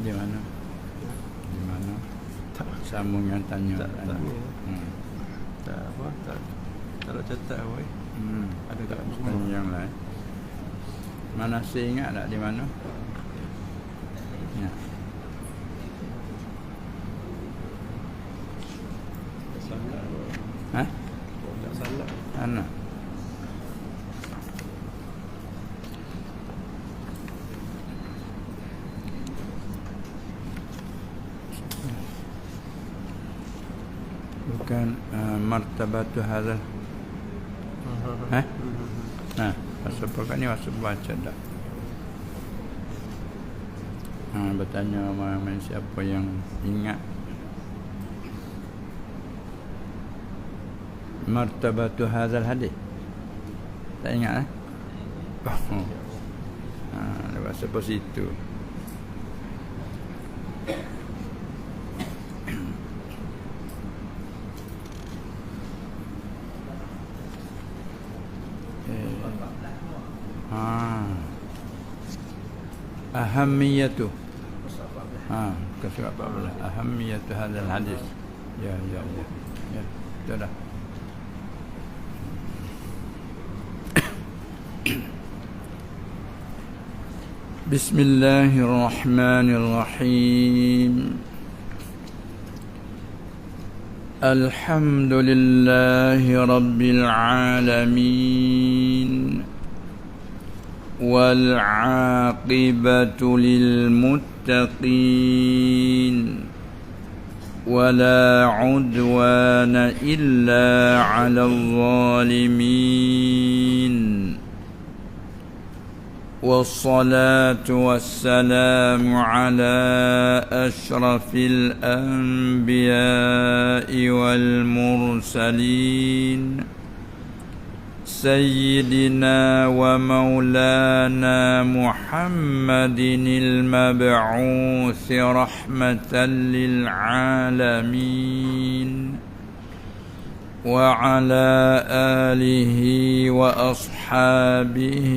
Di mana? Di mana? Sambung yang tanya. Tak apa, tak ada catat weh. Ada kat buku. Tanya yang lain. Mana saya ingat tak di mana? Ya. Salah. Hah? Tak salah. Anak. Bukan martabatu hadzal. Hah? Nah, pasal pokok ni masuk baca dah. Bertanya mana siapa yang ingat martabatu hadzal hadis. Tak ingat lepas sampai situ. Ahamiyatu. Kesurat 14. Ahamiyatu hadzal hadis. Ya. Sudah. Bismillahirrahmanirrahim. Alhamdulillahi rabbil alamin. والعاقبة للمتقين ولا عدوان إلا على الظالمين والصلاة والسلام على أشرف الأنبياء والمرسلين سيدنا ومولانا محمد المبعوث رحمة للعالمين وعلى آله وأصحابه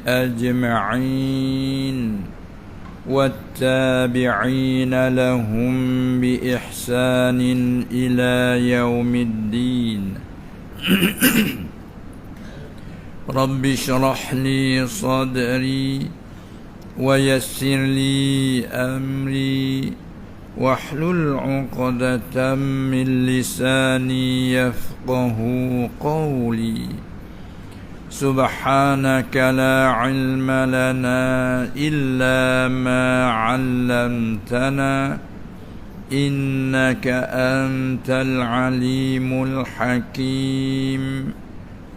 أجمعين والتابعين لهم بإحسان إلى يوم الدين رب اشرح لي صدري ويسر لي أمري واحلل عقدة من لساني يفقه قولي سبحانك لا علم لنا إلا ما علمتنا إنك أنت العليم الحكيم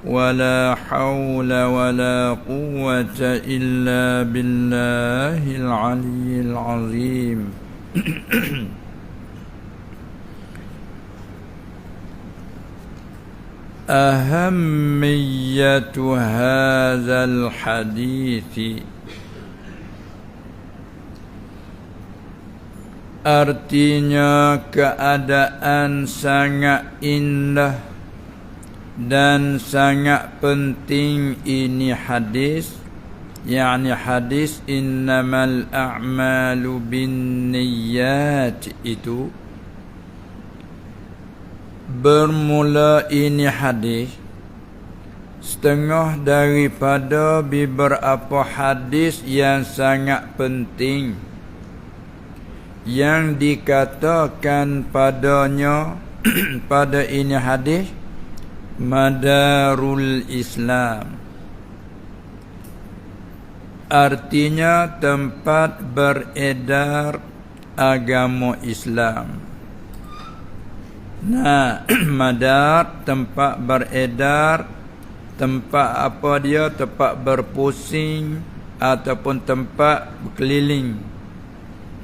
ولا حول ولا قوة إلا بالله العلي العظيم أهمية هذا الحديث artinya keadaan sangat indah dan sangat penting ini hadis, yakni hadis innamal a'malu binniyat itu. Bermula ini hadis setengah daripada beberapa hadis yang sangat penting yang dikatakan padanya pada ini hadis Madarul Islam, artinya tempat beredar agama Islam. Nah, madar tempat beredar, tempat apa dia, tempat berpusing ataupun tempat berkeliling.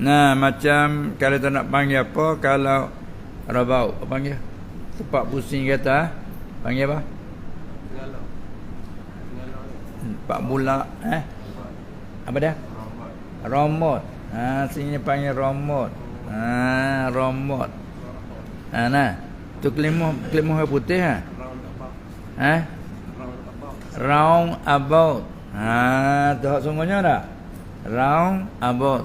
Nah, macam kalau tak nak panggil apa, kalau rabau apa panggil? Tempat pusing kata panggil apa? Pak bulak apa dia? Romot. Sini panggil romot. Romot. Nah, tu kelimah putih round about. Tu hak sungguhnya dah. Round about.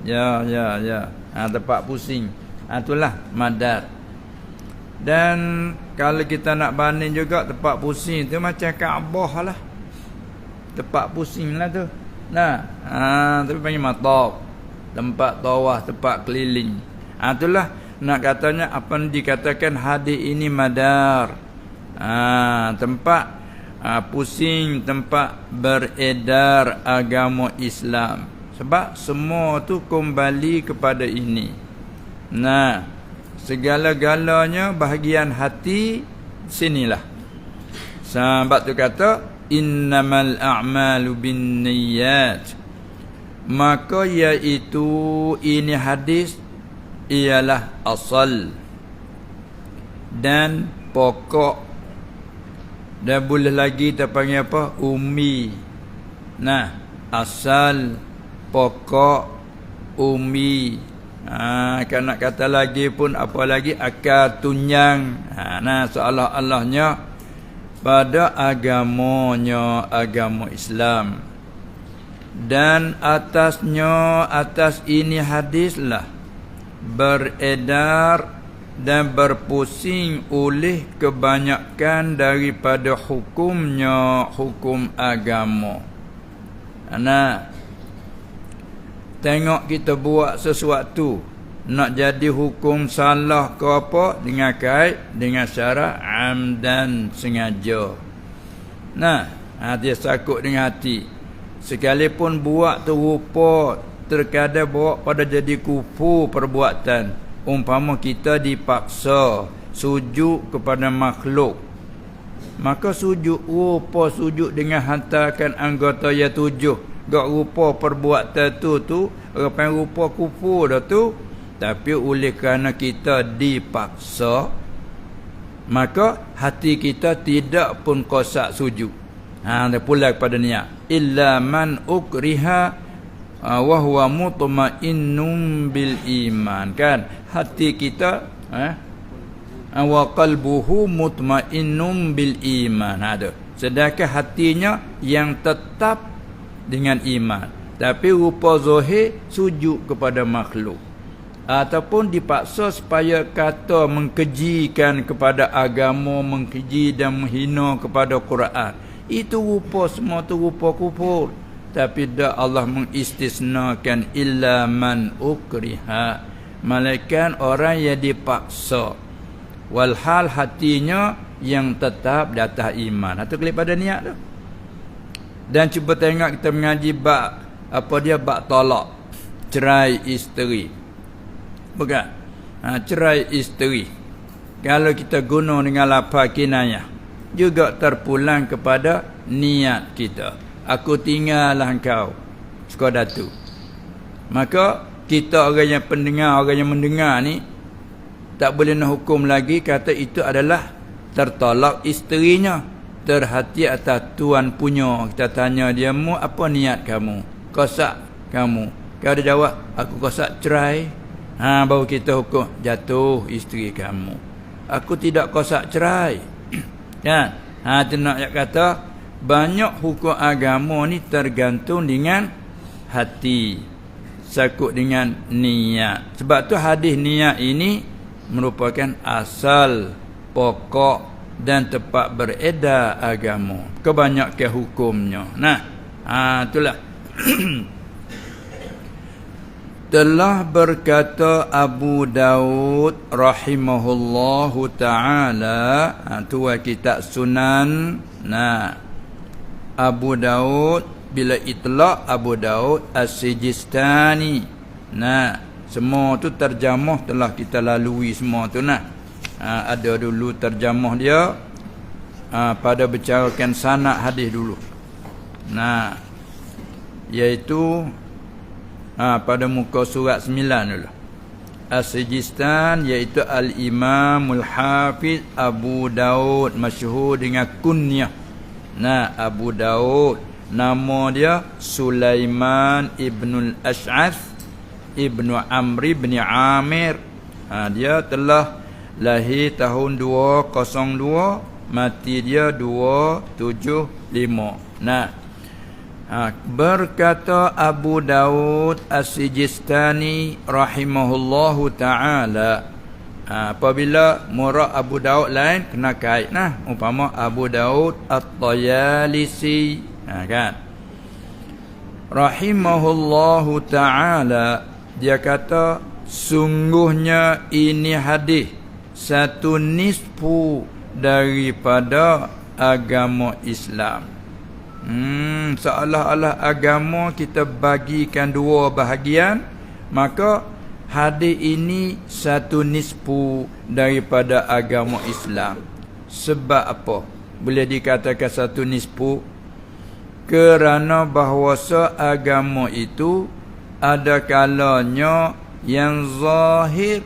Ya. Tempat pusing. Itulah madar. Dan kalau kita nak banding juga tempat pusing tu macam Kaabah lah. Tempat pusing lah tu. Nah, tapi panggil mataf. Tempat tawaf, tempat keliling. Itulah nak katanya apa yang dikatakan hadis ini madar. Tempat pusing, tempat beredar agama Islam. Sebab semua tu kembali kepada ini. Nah, segala-galanya bahagian hati sinilah. Sebab tu kata innamal a'malu binniyat. Maka iaitu ini hadis ialah asal dan pokok, dan boleh lagi kita panggil apa? Umi. Nah, asal, pokok, umi. Kan nak kata lagi pun apa lagi? Akar tunjang. Nah, seolah-olahnya pada agamanya, agama Islam. Dan atasnya, atas ini hadislah beredar dan berpusing oleh kebanyakan daripada hukumnya, hukum agama. Nah, tengok kita buat sesuatu nak jadi hukum salah ke apa, dengan kait dengan syarat amdan, sengaja. Nah, dia sakut dengan hati. Sekalipun buat tu rupa terkadang bawa pada jadi kufur perbuatan. Umpama kita dipaksa sujud kepada makhluk, maka sujud rupa sujud dengan hantarkan anggota ya 7. Gak rupa perbuatan tu apa rupa kufur dah tu. Tapi oleh kerana kita dipaksa, maka hati kita tidak pun kosak sujud. Dia pula kepada niat. Illa man ukriha wa huwa mutmainnun bil iman. Kan? Hati kita wa qalbuhu mutmainnun bil iman. Ada. Sedangkan hatinya yang tetap dengan iman. Tapi rupa zahir sujud kepada makhluk. Ataupun dipaksa supaya kata mengkejikan kepada agama, mengkeji dan menghina kepada Quran. Itu rupa, semua tu rupa kufur. Tapi dah Allah mengistisnakan illa man ukriha, malaikat orang yang dipaksa, walhal hatinya yang tetap di atas iman. Atau kelip pada niat tu. Dan cuba tengok kita mengaji bab apa dia, bab talak, cerai isteri. Bukan? Cerai isteri. Kalau kita guna dengan lafaz kinayah, juga terpulang kepada niat kita. Aku tinggallah engkau sekadar tu. Maka kita orang yang pendengar, orang yang mendengar ni tak boleh nak hukum lagi kata itu adalah tertolak isterinya. Terhati atas tuan punya. Kita tanya dia, mu apa niat kamu? Kosak kamu? Kau dia jawab, aku kosak cerai. Baru kita hukum jatuh isteri kamu. Aku tidak kosak cerai. Kan? Itu nak kata banyak hukum agama ni tergantung dengan hati, sakut dengan niat. Sebab tu hadis niat ini merupakan asal, pokok dan tempat beredar agama, kebanyakan hukumnya. Nah, itulah. Telah berkata Abu Daud rahimahullahu ta'ala, tu kitab Sunan. Nah, Abu Daud, bila itlaq Abu Daud As-Sijistani. Nah, semua tu terjemah telah kita lalui semua tu. Nah, ada dulu terjemah dia pada bicarakan sanad hadis dulu. Nah, iaitu pada muka surat 9 dulu. As-Sijistan iaitu Al-Imamul Hafiz Abu Daud, masyhur dengan kunyah. Nah, Abu Daud nama dia Sulaiman ibnul Ash'ath ibnu Amr ibn Amir. Dia telah lahir tahun 202, mati dia 275. Nah, Berkata Abu Daud As-Sijistani rahimahullahu ta'ala, apabila murak Abu Daud lain kena kait nah, umpama Abu Daud At-Tayalisi, kan, rahimahullahu ta'ala, dia kata sungguhnya ini hadis satu nisfu daripada agama Islam. Seolah-olah agama kita bagikan dua bahagian, maka hadis ini satu nisfu daripada agama Islam. Sebab apa boleh dikatakan satu nisfu? Kerana bahawasa agama itu ada kalanya yang zahir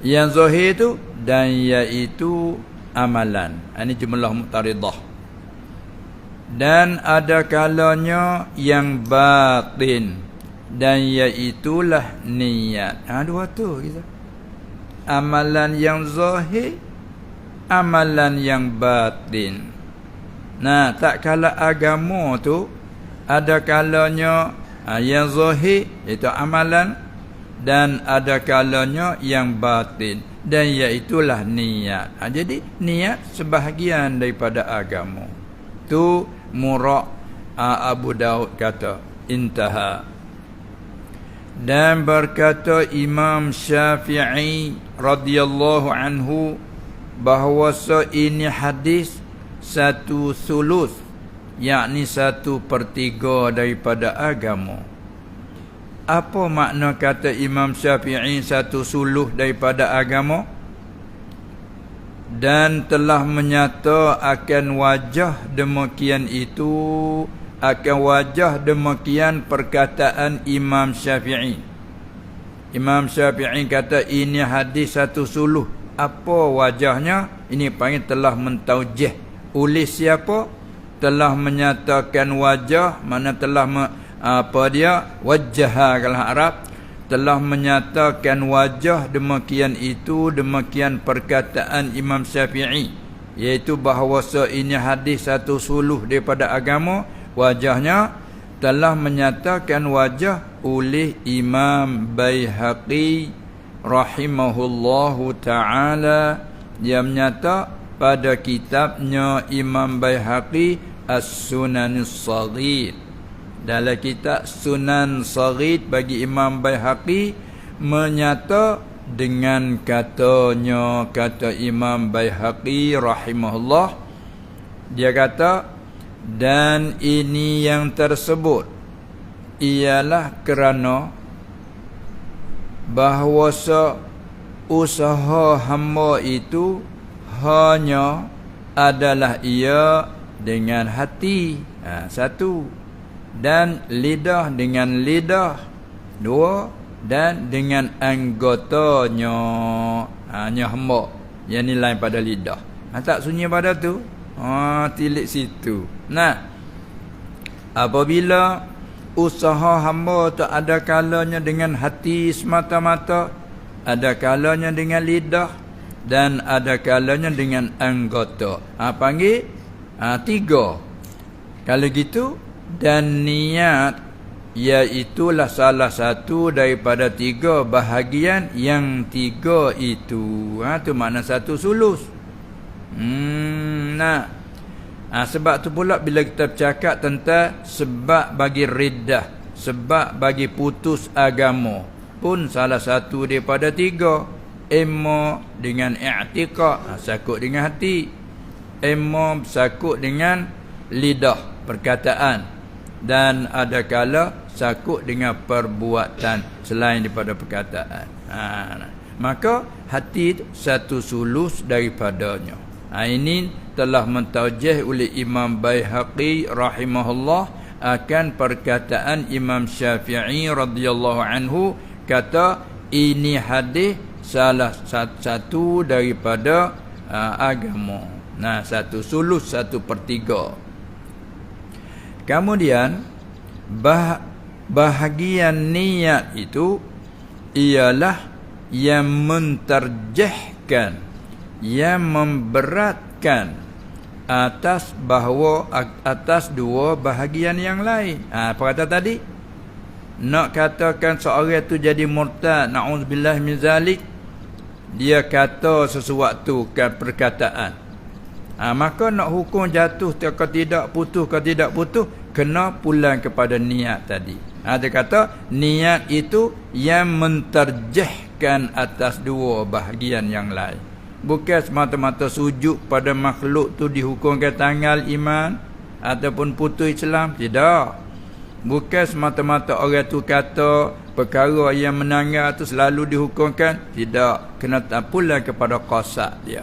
itu, dan iaitu amalan. Ini jumlah muqtaridah. Dan ada kalanya yang batin, dan iaitulah niat. Dua tu kita. Amalan yang zahir, amalan yang batin. Nah, tak kala agama tu ada kalanya yang zahir iaitu amalan, dan ada kalanya yang batin, dan iaitulah niat. Jadi niat sebahagian daripada agama. Tu murak Abu Daud kata, intaha. Dan berkata Imam Syafi'i radhiyallahu anhu bahawasa ini hadis satu sulus, yakni 1/3 daripada agama. Apa makna kata Imam Syafi'i satu sulus daripada agama? Dan telah menyata akan wajah demikian itu, akan wajah demikian perkataan Imam Syafi'i. Imam Syafi'i kata ini hadis satu suluh. Apa wajahnya? Ini panggil telah mentaujih. Oleh siapa? Telah menyatakan wajah, mana telah wajah kalau Arab, telah menyatakan wajah demikian itu, demikian perkataan Imam Syafi'i, iaitu bahawasa ini hadis satu suluh daripada agama. Wajahnya telah menyatakan wajah oleh Imam Baihaqi rahimahullahu ta'ala. Dia menyata pada kitabnya Imam Baihaqi As-Sunanus Saghir. Dalam kitab Sunan Saghir bagi Imam Baihaqi menyata dengan kata Imam Baihaqi rahimahullah, dia kata, dan ini yang tersebut ialah kerana bahawasa usaha hamba itu hanya adalah ia dengan hati, satu, dan lidah dengan lidah, dua, dan dengan anggotanya, hanya hamba yang ni lain pada lidah. Tak sunyi pada tu, tilik situ. Nah, apabila usaha hamba tu ada kalanya dengan hati semata-mata, ada kalanya dengan lidah, dan ada kalanya dengan anggota. Panggil 3. Kalau gitu, dan niat iaitulah salah satu daripada 3 bahagian yang 3 itu. Tu makna satu sulus. Sebab tu pula bila kita bercakap tentang sebab bagi riddah, sebab bagi putus agama, pun salah satu daripada 3. Imma dengan i'tiqad, sakut dengan hati. Imma sakut dengan lidah, perkataan. Dan ada kala sakut dengan perbuatan selain daripada perkataan. Maka hati itu satu sulus daripadanya. Ini telah mentaujih oleh Imam Baihaqi rahimahullah akan perkataan Imam Syafi'i radhiyallahu anhu, kata ini hadis salah satu daripada agama. Satu sulus 1/3. Kemudian bahagian niat itu ialah yang mentarjihkan, yang memberatkan atas dua bahagian yang lain. Apa kata tadi? Nak katakan seorang tu jadi murtad, na'udzubillah min zalik, dia kata sesuatu kan perkataan. Maka nak hukum jatuh ke tidak putus kena pulang kepada niat tadi. Dia kata niat itu yang menterjahkan atas dua bahagian yang lain. Bukan semata-mata sujud pada makhluk tu dihukumkan tanggal iman ataupun putus Islam. Tidak. Bukan semata-mata orang tu kata perkara yang menanggal tu selalu dihukumkan. Tidak. Kena pulang kepada qasad dia.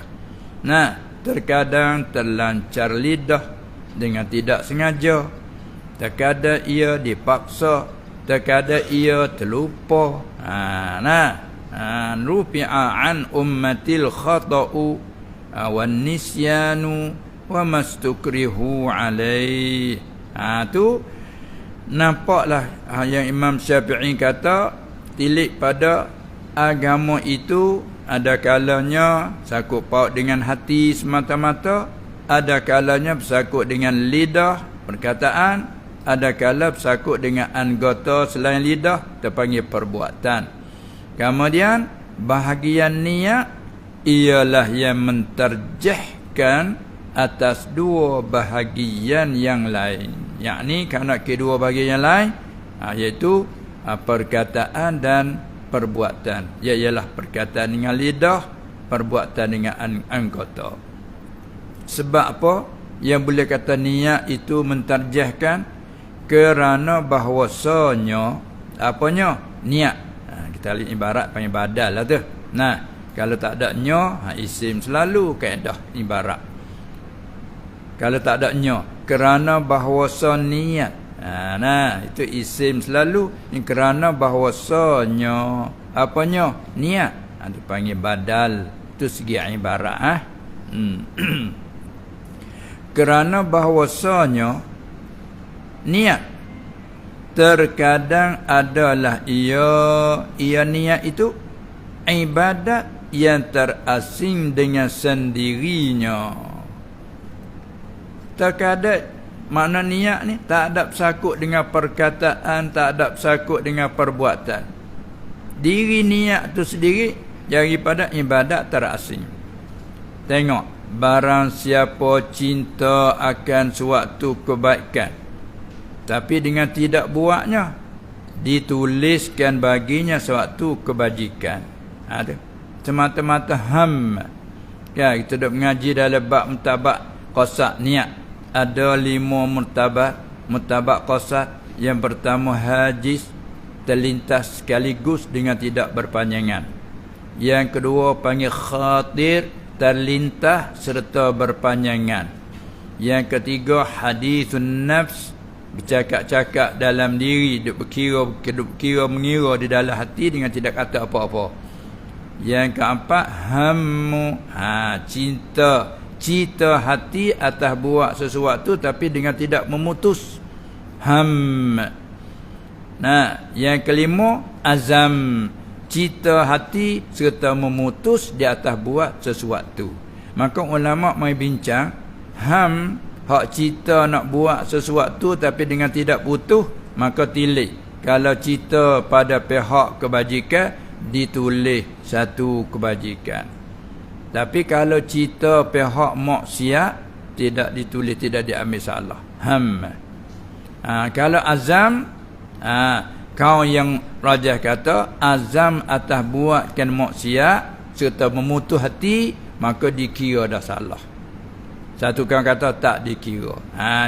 Nah, terkadang terlancar lidah dengan tidak sengaja. Terkadang ia dipaksa, terkadang ia terlupa. Rufi'a an ummatil khata'u wan nisyanu wa mastukrihu alaih. Tu nampaklah yang Imam Syafi'i kata tilik pada agama itu ada kalanya sakut paut dengan hati semata-mata, ada kalanya bersakut dengan lidah perkataan, ada kala bersakut dengan anggota selain lidah terpanggil perbuatan. Kemudian bahagian niat ialah yang menterjahkan atas dua bahagian yang lain. Yakni kerana kedua bahagian yang lain iaitu perkataan dan perbuatan. Ialah perkataan dengan lidah, perbuatan dengan anggota. Sebab apa yang boleh kata niat itu menterjahkan? Kerana bahawasanya apanya? Niat. Kita lihat ibarat panggil badal lah tu. Nah, kalau tak ada nya, isim selalu kaedah ibarat. Kalau tak ada nya, kerana bahawasa niat. Itu isim selalu. Ini kerana bahawasanya apanya? Niat. Itu panggil badal. Itu segi ibarat. Kerana bahawasanya niat terkadang adalah ia niat itu ibadat yang terasing dengan sendirinya. Terkadang makna niat ni tak ada bersakut dengan perkataan, tak ada bersakut dengan perbuatan. Diri niat tu sendiri daripada ibadat terasing. Tengok, barang siapa cinta akan suatu kebaikan tapi dengan tidak buatnya, dituliskan baginya suatu kebajikan. Semata-mata ham. Ya, kita duk mengaji dalam bab murtabak qasad niat. Ada 5 murtabak qasad. Yang pertama hajiz, terlintas sekaligus dengan tidak berpanjangan. Yang kedua panggil khatir, terlintas serta berpanjangan. Yang ketiga hadithun nafs, bercakap-cakap dalam diri, duk berkira mengira di dalam hati dengan tidak kata apa-apa. Yang keempat hammu, cita hati atas buat sesuatu tapi dengan tidak memutus. Ham. Yang kelima azam, cita hati serta memutus di atas buat sesuatu. Maka ulama mai bincang ham, hak cita nak buat sesuatu tapi dengan tidak putus, maka tilik. Kalau cita pada pihak kebajikan, ditulis satu kebajikan. Tapi kalau cita pihak maksiat, tidak ditulis, tidak diambil salah. Kalau azam, kau yang rajah kata azam atas buatkan maksiat serta memutus hati, maka dikira dah salah. Satu kawan kata tak dikira.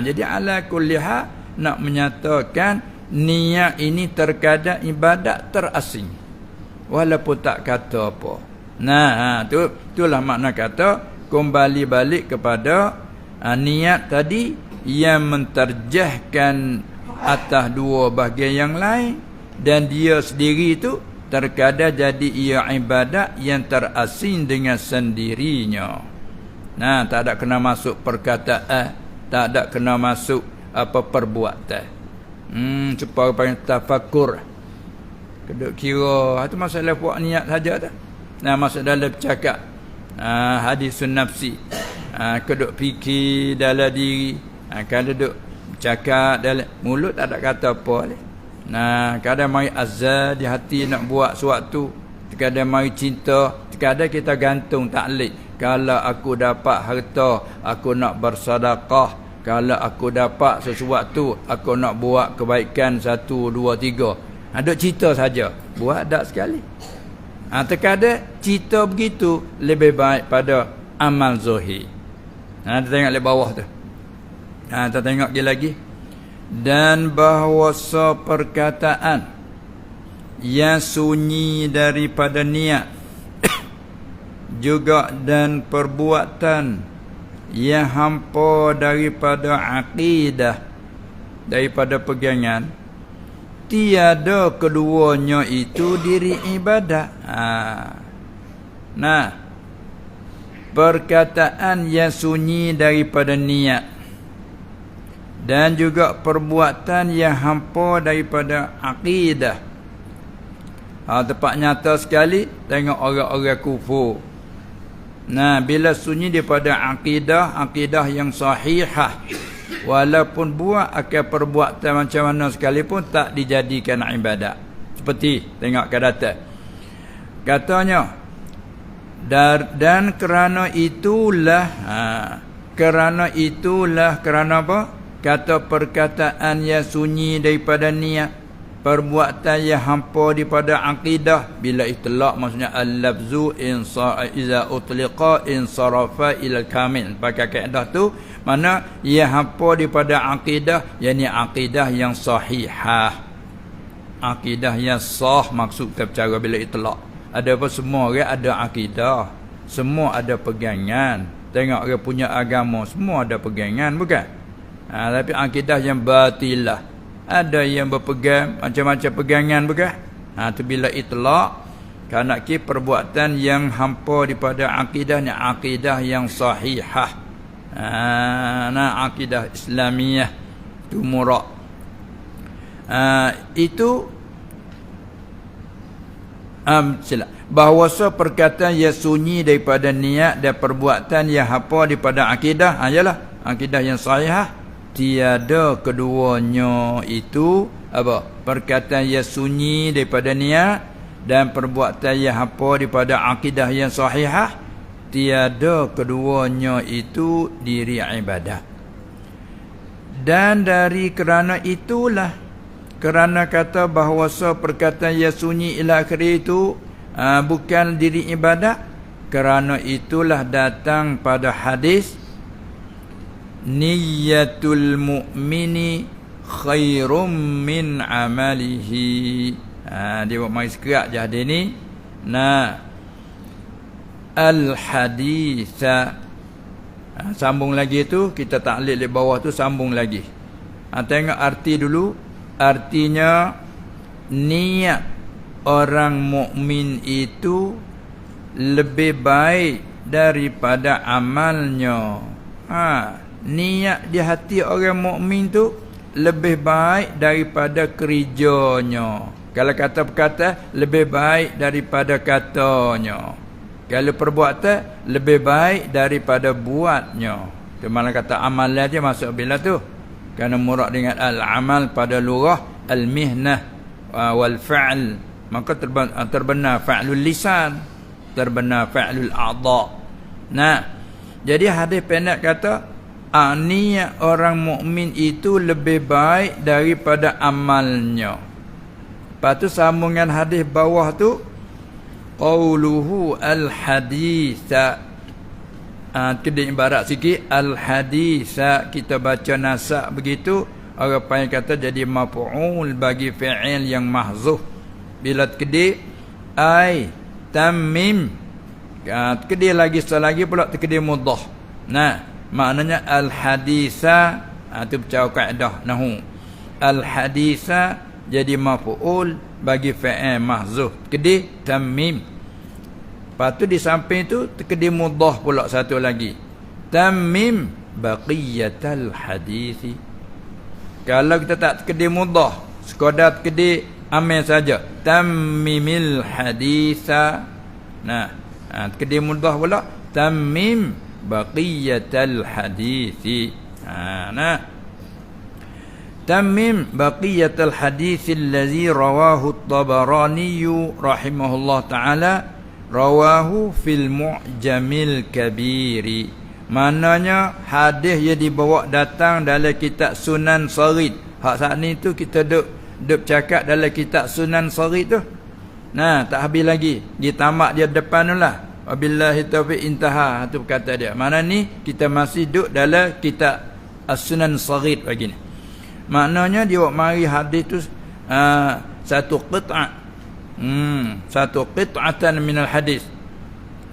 Jadi ala kulli hal nak menyatakan niat ini terkadang ibadat terasing walaupun tak kata apa. Itulah makna kata kembali balik kepada niat tadi yang menterjahkan atas dua bahagian yang lain, dan dia sendiri itu terkadang jadi ia ibadat yang terasing dengan sendirinya. Tak ada kena masuk perkataan, tak ada kena masuk apa perbuatan. Supaya panggil tafakur. Keduk kira itu masalah buat niat saja dah. Masuk dalam bercakap hadisun nafsi. Keduk fikir dalam diri. Kalau duk cakap dalam mulut tak ada kata apa leh. Kadang mari azal di hati nak buat sesuatu, kadang mari cinta, kadang kita gantung taklid. Kalau aku dapat harta, aku nak bersedekah. Kalau aku dapat sesuatu, aku nak buat kebaikan 1, 2, 3. Duk cerita saja, buat tak sekali. Terkadang cerita begitu lebih baik pada amal zahir. Kita tengok di bawah tu. Kita tengok lagi. Dan bahawasa perkataan yang sunyi daripada niat juga dan perbuatan yang hampa daripada akidah, daripada pegangan, tiada keduanya itu diri ibadah. Perkataan yang sunyi daripada niat dan juga perbuatan yang hampa daripada akidah. Tempat nyata sekali tengok orang-orang kufur. Bila sunyi daripada akidah yang sahihah, walaupun buat akan perbuatan macam mana sekalipun tak dijadikan ibadat. Seperti tengok ke data. Katanya dan kerana itulah kerana apa? Kata perkataan yang sunyi daripada niat, perbuatan yang hampa daripada akidah. Bila itlaq maksudnya al-lafzu iza utliqa insarafa ila kamil. Pakai kaedah tu mana ia hampa daripada akidah, yakni akidah yang sahihah. Akidah yang sah maksud kita bercara bila itlaq. Ada apa, semua orang ada akidah, semua ada pegangan. Tengok orang punya agama semua ada pegangan, bukan? Tapi akidah yang batilah, ada yang berpegang macam-macam pegangan, bukan? Tu bila itlaq, kerana perbuatan yang hampa daripada akidah ni akidah yang sahihah. Akidah Islamiyah tu murak. Itu bahawasa perkataan yang sunyi daripada niat dan perbuatan yang hampa daripada akidah, ialah akidah yang sahihah. Tiada keduanya itu apa? Perkataan yang sunyi daripada niat dan perbuatan yang hampa daripada akidah yang sahihah. Tiada keduanya itu diri ibadah. Dan dari kerana itulah, kerana kata bahawasa perkataan yang sunyi ila akhir itu bukan diri ibadah, kerana itulah datang pada hadis niyatul mu'mini khairum min amalihi. Dia buat mai sekerak je hadis ni. Al-haditha. Sambung lagi tu, kita taklid di bawah tu, sambung lagi. Tengok arti dulu. Artinya niat orang mukmin itu lebih baik daripada amalnya. Niat di hati orang mukmin tu lebih baik daripada kerjanya. Kalau kata-kata lebih baik daripada katanya. Kalau perbuatan lebih baik daripada buatnya. Itu mana kata amalan dia masuk bila tu. Kerana murad dengan al-amal pada lurah al-mihnah wal fa'l. Maka terbenar fa'lul lisan, terbenar fa'lul a'dha. Jadi hadis pendek kata niat orang mukmin itu lebih baik daripada amalnya. Lepas tu sambungan hadis bawah tu qauluhu al-haditha. Kita ibarat sikit al-haditha, kita baca nasak begitu, orang panggil kata jadi maf'ul bagi fi'il yang mahzuf. Bila terkedik ai tamim, terkedik lagi selagi pula terkedik mudhaf. Maknanya al-haditha, itu bercara kaedah nahu. Al-haditha jadi maf'ul bagi fi'il mahzuf, terkedik tamim. Lepas tu di samping tu terkedik mudhaf pula satu lagi, tamim baqiyatal hadithi. Kalau kita tak terkedik mudhaf, sekadar terkedik amil saja, tammimil haditha. Terkedik mudhaf pula, tamim baqiyatal hadits. Nah, tammim baqiyatal hadits allazi rawahu at-Tabarani rahimahullah taala, rawahu fil Mu'jamil Kabiri. Maknanya hadis yang dibawa datang dalam kitab Sunan Sarid. Hak saat ni tu kita duk cakap dalam kitab Sunan Sarid tu. Nah, tak habis lagi. Dia tamat dia depan tu lah. Wabillahi taufiq intaha, tu kata dia. Mana ni kita masih duk dalam kitab As-Sunan Sarid lagi ni. Maknanya dia buat mari hadis tu satu qit'ah. Satu qit'atan minal hadis.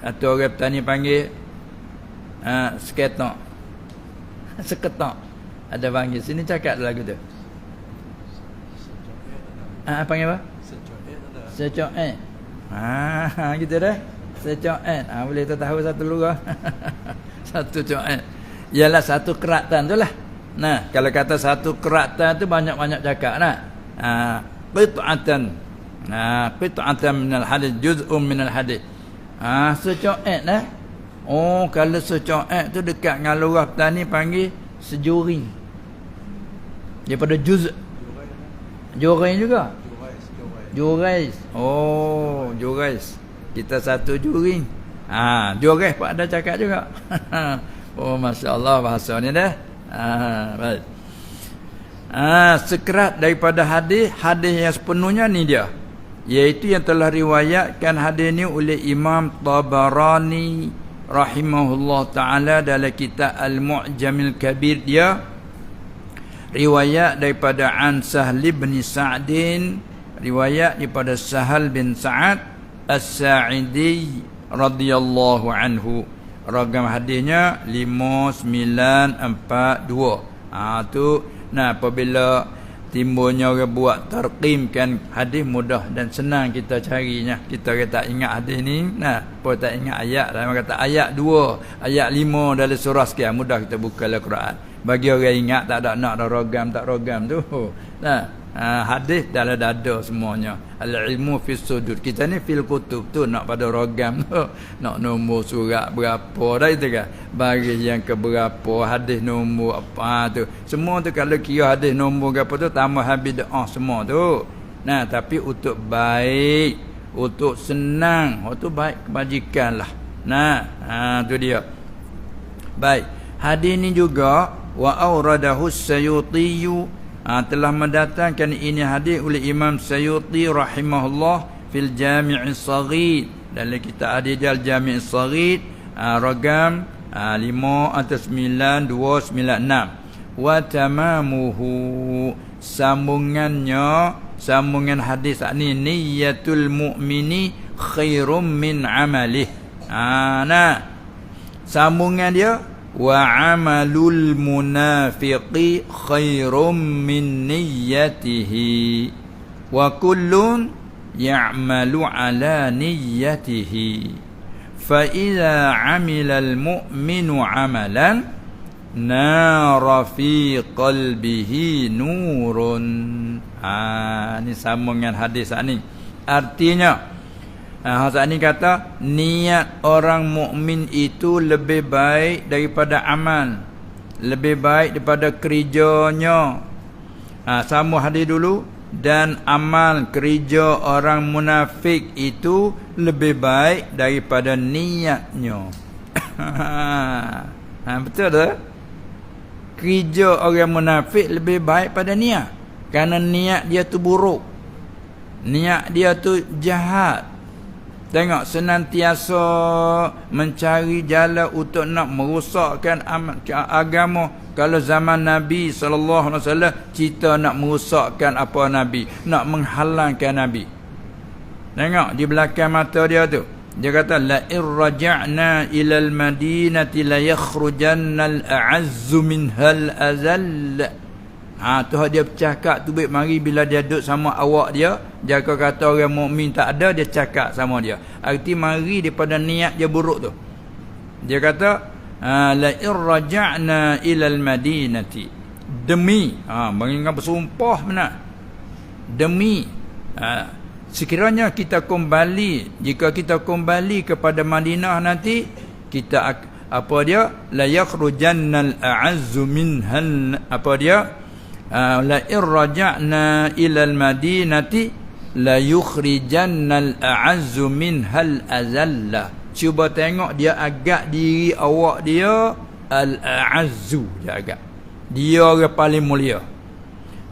Atau orang petani panggil seketok. Seketok. Ada panggil sini cakap lagu tu. Panggil apa? Secoet. Gitu dah. Secoet. Boleh tahu satu lurah. Satu coet. Ialah satu keratan tu lah. Nah, kalau kata satu keratan tu banyak-banyak cakap nah. Qit'atan. Qit'atan minal hadis, juz'un minal hadis. Secoet dah. Oh, kalau secoet tu dekat dengan lurah petani panggil sejuri. Daripada juz'. Jurai juga. Jurais. Oh, jurais. Kita satu juring. Jurais pun ada cakap juga. Oh, masya-Allah bahasa ni dah. Baik. Sekerat daripada hadis yang sepenuhnya ni dia. Iaitu yang telah riwayatkan hadis ni oleh Imam Tabarani rahimahullah taala dalam kitab Al-Mu'jamil Kabir dia. Riwayat daripada An Sahl bin Sa'din, riwayat daripada Sahal bin Sa'ad As-Sa'idi radhiyallahu anhu. Ragam hadisnya 5942. Tu nah, apabila timbulnya orang buat tarqim kan hadis mudah dan senang kita carinya. Kita kata ingat hadis ni, nah, apa tak ingat ayat, dia kata ayat 2, ayat 5 dalam surah sekian, mudah kita buka Al-Quran. Bagi orang ingat tak ada nak dah rogam tak rogam tu. Nah, hadis dalam dada semuanya. Al-ilmu fis sudur. Kita ni fil kutub tu nak pada rogam tu. Nak nombor surat berapa dah itu kan. Bagi yang ke berapa hadis nombor apa tu. Semua tu kalau kira hadis nombor berapa tu tambah bid'ah semua tu. Nah, tapi untuk baik, untuk senang, untuk baik kebajikan lah. Nah, tu dia. Baik. Hadis ni juga wa auradahu Sayuti, telah mendatangkan ini hadis oleh Imam Sayuti rahimahullah fil Jami' As-Saghir, dalam kitab hadis Al-Jami' As-Saghir, ragam 59296. Wa tamamuhu, sambungan hadis ni niyatul mu'mini khairum min amalih. Nah, sambungan dia wa amalul munafiqi khairum min niyyatihi wa kullun ya'malu ala niyyatihi fa idza 'amila al mu'minu 'amalan nara fi qalbihi nurun. Ni sambungan hadis ni. Artinya Hasan ni kata niat orang mukmin itu lebih baik daripada amal, lebih baik daripada kerjanya. Sama hadis dulu, dan amal kerja orang munafik itu lebih baik daripada niatnya. Betul tak? Kerja orang munafik lebih baik pada niat, kerana niat dia tu buruk, niat dia tu jahat. Tengok, senantiasa mencari jalan untuk nak merosakkan agama. Kalau zaman Nabi SAW, cerita nak merosakkan apa Nabi, nak menghalangkan Nabi. Tengok di belakang mata dia tu, dia kata la irja'na ila al-madinati la yakhrujanna al-a'azzu minhal azall. Tu dia bercakap tu baik, mari bila dia duduk sama awak dia, jaga kata orang mukmin tak ada, dia cakap sama dia. Arti mari daripada niat dia buruk tu. Dia kata la irja'na ila al-madinati, demi mengingat bersumpah benar, demi sekiranya kita kembali, jika kita kembali kepada Madinah nanti, kita Apa dia? La yakhrujannal a'azzu minhal, apa dia? La irja'na ilal madinati la yukhrijannal a'azzu minhal azalla. Cuba tengok dia agak diri awak dia al-a'azzu, dia agak. Dia orang paling mulia.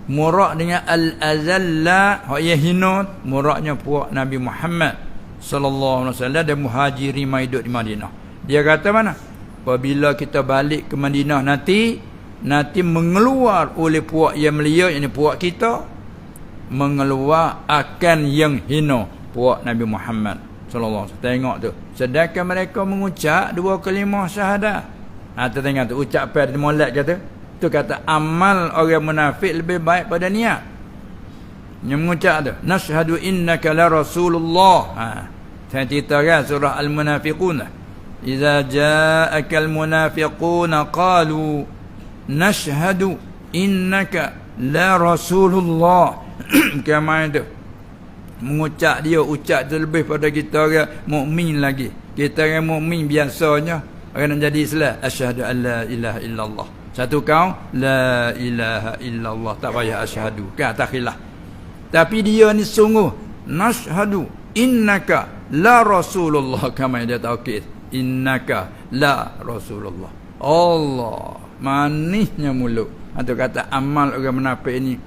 Murak dengan al-azalla, hak yang hina, muraknya puak Nabi Muhammad sallallahu alaihi wasallam dan muhajirin mai duduk di Madinah. Dia kata mana? Apabila kita balik ke Madinah nanti mengeluar oleh puak yang mulia, yakni puak kita, mengeluar akan yang hina puak Nabi Muhammad sallallahu alaihi wasallam. Tengok tu. Sedangkan mereka mengucap dua kalimah syahadah. Tengok tu ucapan dia molek kata. Tu kata amal orang munafik lebih baik pada niat. Yang mengucap tu, nashhadu innaka la rasulullah. Saya ceritakan surah Al-Munafiqun. Idza ja'akal munafiquna qalu nashhadu innaka la rasulullah. Kemana tu? Mengucap dia ucap tu lebih pada kita orang mukmin lagi. Kita orang mukmin biasanya orang nak jadi Islam, asyhadu an la ilaha illallah. Satu kaum la ilaha illallah, tak payah asyhadu kan, tak khilaf. Tapi dia ni sungguh nashhadu innaka la rasulullah, kama dia taukid innaka la rasulullah. Allah manisnya mulut. Atau kata amal orang munafik ini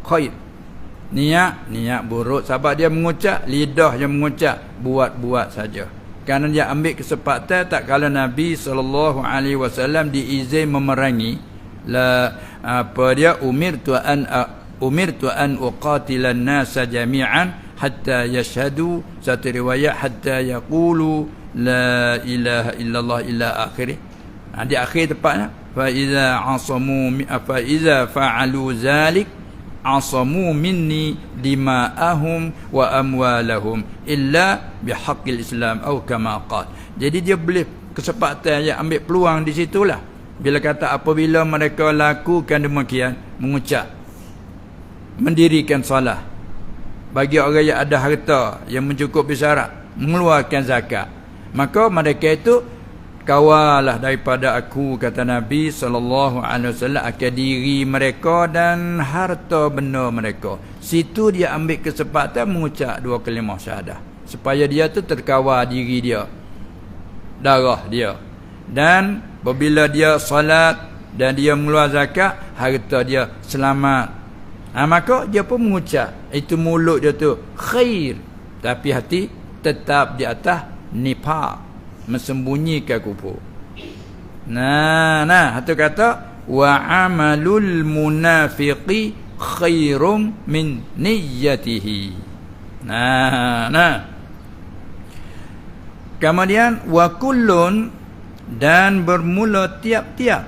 khair. Niat buruk sebab dia mengucap, lidah yang mengucap, buat saja. Kerana dia ambil kesempatan tak kala Nabi sallallahu alaihi wasallam diizin memerangi umirtu an uqatilan nasa jami'an hatta yashhadu, satu riwayat hatta yaqulu la ilaha illallah ila akhirih. Di akhir tepatnya fa iza fa'alu zalik asamu minni dima'ahum wa amwalahum illa bihaqqil Islam atau kama qala. Jadi dia boleh kesempatan yang ambil peluang di situlah. Bila kata apabila mereka lakukan demikian, mengucap, mendirikan solat, bagi orang yang ada harta yang mencukupi syarat, mengeluarkan zakat, maka mereka itu kawalah daripada aku, kata Nabi sallallahu alaihi wasallam, akan diri mereka dan harta benda mereka. Situ dia ambil kesempatan mengucap dua kalimah syahadah supaya dia tu terkawal diri dia, darah dia, dan apabila dia salat dan dia mengeluar zakat, harta dia selamat. Maka dia pun mengucap, itu mulut dia tu khair, tapi hati tetap di atas nifaq, mesembunyikan kufur. Itu kata wa amalul munafiqi khairum min niyyatihi. Kemudian wa kullun, dan bermula tiap-tiap,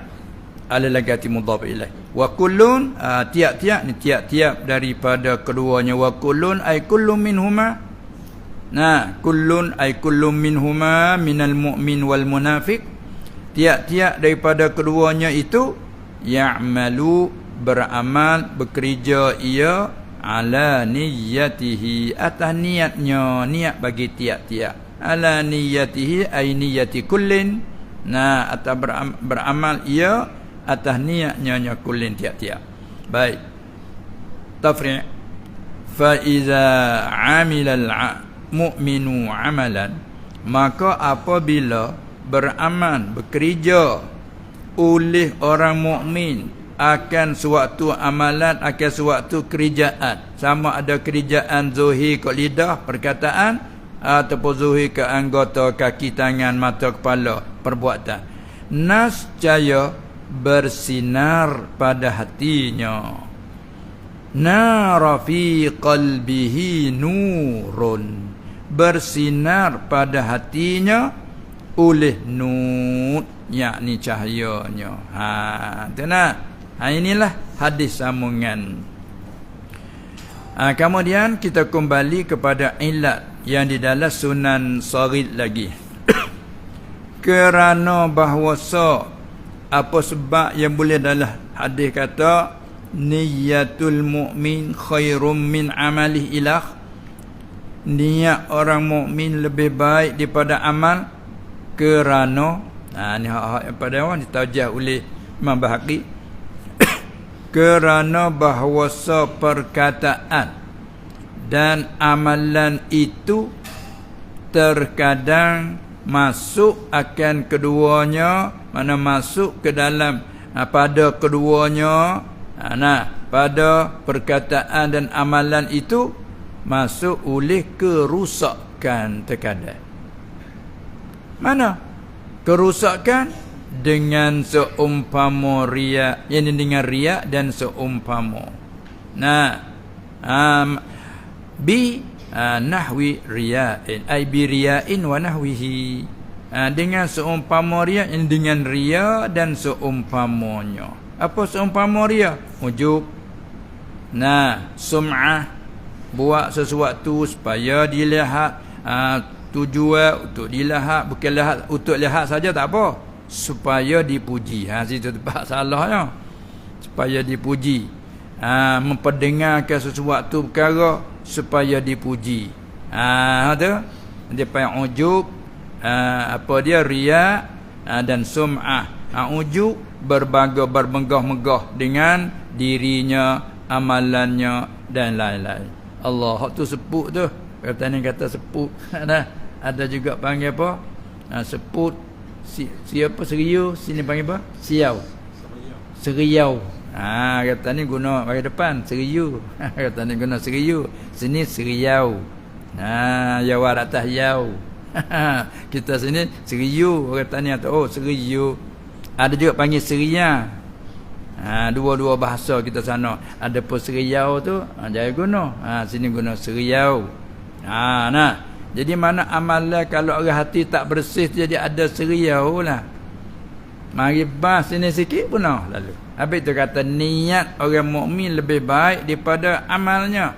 ala lagati mudhaf ilaih. Wa kullun, tiap-tiap ni tiap-tiap daripada keduanya. Wa kullun ay kullun minhuma. Kullun ay kullun minhuma minal mu'min wal munafiq. Tiap-tiap daripada keduanya itu ya'malu, beramal, bekerja ia ala niyyatihi, atas niatnya, niat bagi tiap-tiap. Ala niyyatihi ay niyyati kullin. Atas beramal ia atas niatnya kullin, tiap-tiap. Baik. Tafri'. Fa iza 'amilal mu'minu amalan, maka apabila beramal, bekerja oleh orang mukmin akan suatu amalan, akan suatu kerjaan, sama ada kerjaan zuhir ke lidah, perkataan, ataupun zuhir ke anggota kaki, tangan, mata, kepala, perbuatan, nascaya bersinar pada hatinya. Nara fi qalbihi nurun, bersinar pada hatinya oleh nur, yakni cahayanya. Inilah hadis sambungan. Kemudian kita kembali kepada ilat yang di dalam Sunan Sarid lagi. Kerana bahawasa apa sebab yang boleh dalam hadis kata niyatul mu'min khairum min amalih ilah, niat orang mukmin lebih baik daripada amal, kerana Ni hak-hak yang pada orang ditajah oleh Imam Bahaqi kerana bahawasa perkataan dan amalan itu terkadang masuk akan keduanya, mana masuk ke dalam pada keduanya. Pada perkataan dan amalan itu masuk oleh kerusakan terkadang. Mana kerusakan? Dengan seumpama riya, yang dengan riya dan seumpama. Nahwi riya'in, ay bi riya'in wa nahwihi. Dengan seumpama riya, yang dengan riya dan seumpamanya. Apa seumpama riya? Ujub. Sum'ah, buat sesuatu supaya dilihat, tujuan untuk dilihat, bukan lihat untuk lihat saja tak apa, supaya dipuji. Situ tempat salahnya. Supaya dipuji. Memperdengarkan sesuatu perkara supaya dipuji. Tu dia panggil ujub. Apa dia? Riya dan sum'ah. Ujub berbenggah-megah dengan dirinya, amalannya dan lain-lain. Allah, hak tu seput tu. Kata seput. Ada juga panggil apa? Seput. Siapa seriu, sini panggil apa? Siau. Seriau. Kata ni guna bagi depan seriu. Kata ni guna seriu, sini seriau. Yawar atas yau. Kita sini seriu, kata ni atau seriu. Ada juga panggil seria. Dua-dua bahasa kita sana. Ada pun seriau tu, jangan guna. Sini guna seriau. Jadi mana amalan kalau orang hati tak bersih, jadi ada seriau lah. Mari bahas sini sikit pun lalu. Habis tu kata niat orang mukmin lebih baik daripada amalnya.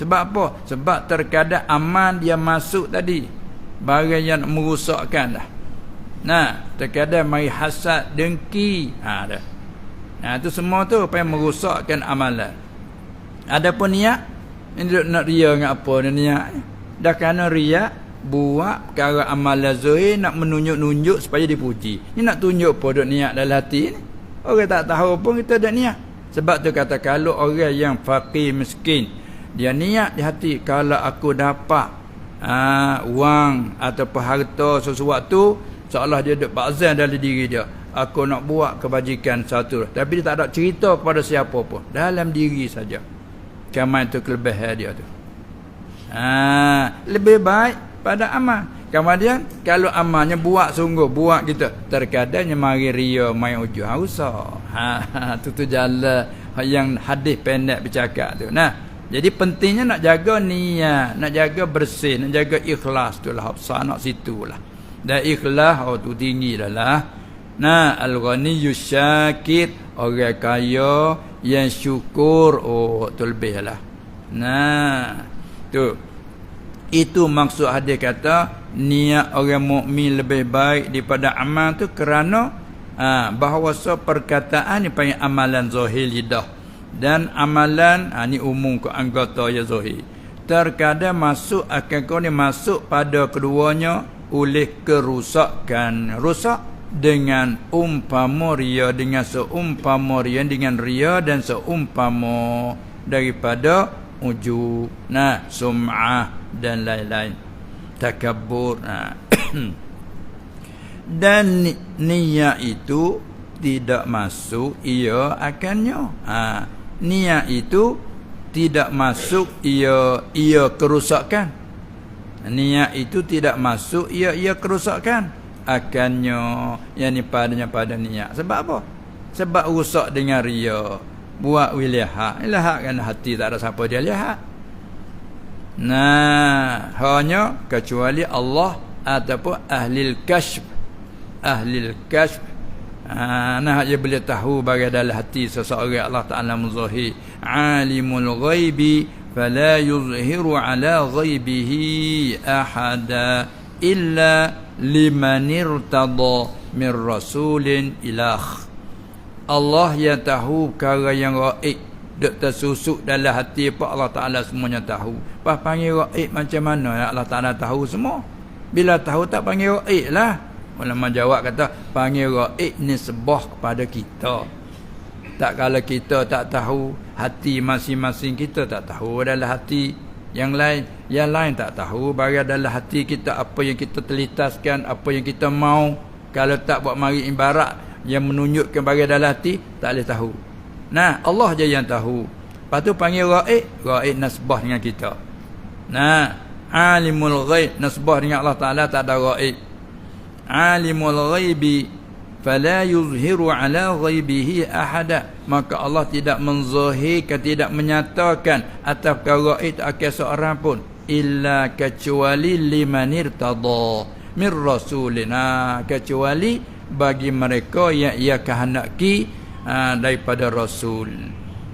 Sebab apa? Sebab terkadang amal dia masuk tadi barang yang merosakkan dah. Terkadang mari hasad, dengki, dah. Tu semua tu apa yang merosakkan amalan. Adapun niat, ni nak ria dengan apa dia niat? Dah kerana riya, buat perkara amalan zahir nak menunjuk-nunjuk supaya dipuji. Ni nak tunjuk apa duk niat dalam hati ni? Orang tak tahu pun kita dah niat. Sebab tu kata kalau orang yang fakir miskin, dia niat di hati, kalau aku dapat wang ataupun harta sesuatu, seolah dia duk bazan dalam diri dia, aku nak buat kebajikan satu, tapi dia tak ada cerita kepada siapa pun, dalam diri saja. Kamai tu kelebihan dia tu. Lebih baik pada amal. Kemudian kalau amalnya buat sungguh, buat kita, terkadangnya mari ria, mai ujub, usah. Tu jalan yang hadis pendek bercakap tu. Jadi pentingnya nak jaga niat, nak jaga bersih, nak jaga ikhlas tu lah. Nak situ lah. Dan ikhlas tu tinggi dah lah. Al-ghaniyyu syakir, orang kaya yang syukur, tu lebih lah. Tu. Itu maksud hadis kata niat orang mukmin lebih baik daripada amal tu kerana bahawasa perkataan ni panggil amalan zahir lidah, dan amalan ni umum ke anggota ya zahir. Terkadang masuk akan kau ni masuk pada keduanya oleh kerusakan. Rusak dengan umpama ria, dengan seumpama ria, dengan ria dan seumpama daripada ujub, sum'ah dan lain-lain, takabbur. Dan niat itu tidak masuk ia akannya. Niat itu tidak masuk ia kerusakan. Niat itu tidak masuk ia kerusakan akannya, yang ni padanya pada niat. Sebab apa? Sebab rusak dengan ria, buat wilayah kan hati tak ada siapa dia lihat. Hanya kecuali Allah ataupun ahlil kashf. Ahlil kashf dia boleh tahu bagi dalam hati seseorang. Allah Ta'ala muzahir alimul ghaibi fala yuzhiru ala ghaibihi ahada illa liman irtada min rasulin ilah. Allah yang tahu perkara yang gaib, duk tersusuk dalam hati apa, Allah Ta'ala semuanya tahu. Pas panggil gaib macam mana Allah Ta'ala tahu semua? Bila tahu tak panggil gaib lah. Ulama jawab kata panggil ghaib nisbah kepada kita. Tak kalau kita tak tahu hati masing-masing kita, tak tahu adalah hati yang lain tak tahu bagi dalam hati kita apa yang kita terlintaskan, apa yang kita mau. Kalau tak buat mari ibarat yang menunjukkan bagi dalam hati, tak boleh tahu. Nah, Allah je yang tahu. Lepas tu panggil ghaib nasbah dengan kita. Nah, alimul ghaib nasbah dengan Allah Taala, tak ada ghaib. Alimul ghaibi fala yuzhiru ala ghaibihi ahada, maka Allah tidak menzahirkan, tidak menyatakan atas perkara itu akan seorang pun, illa kecuali liman irtada min rasulina, kecuali bagi mereka yang ia kehendaki daripada rasul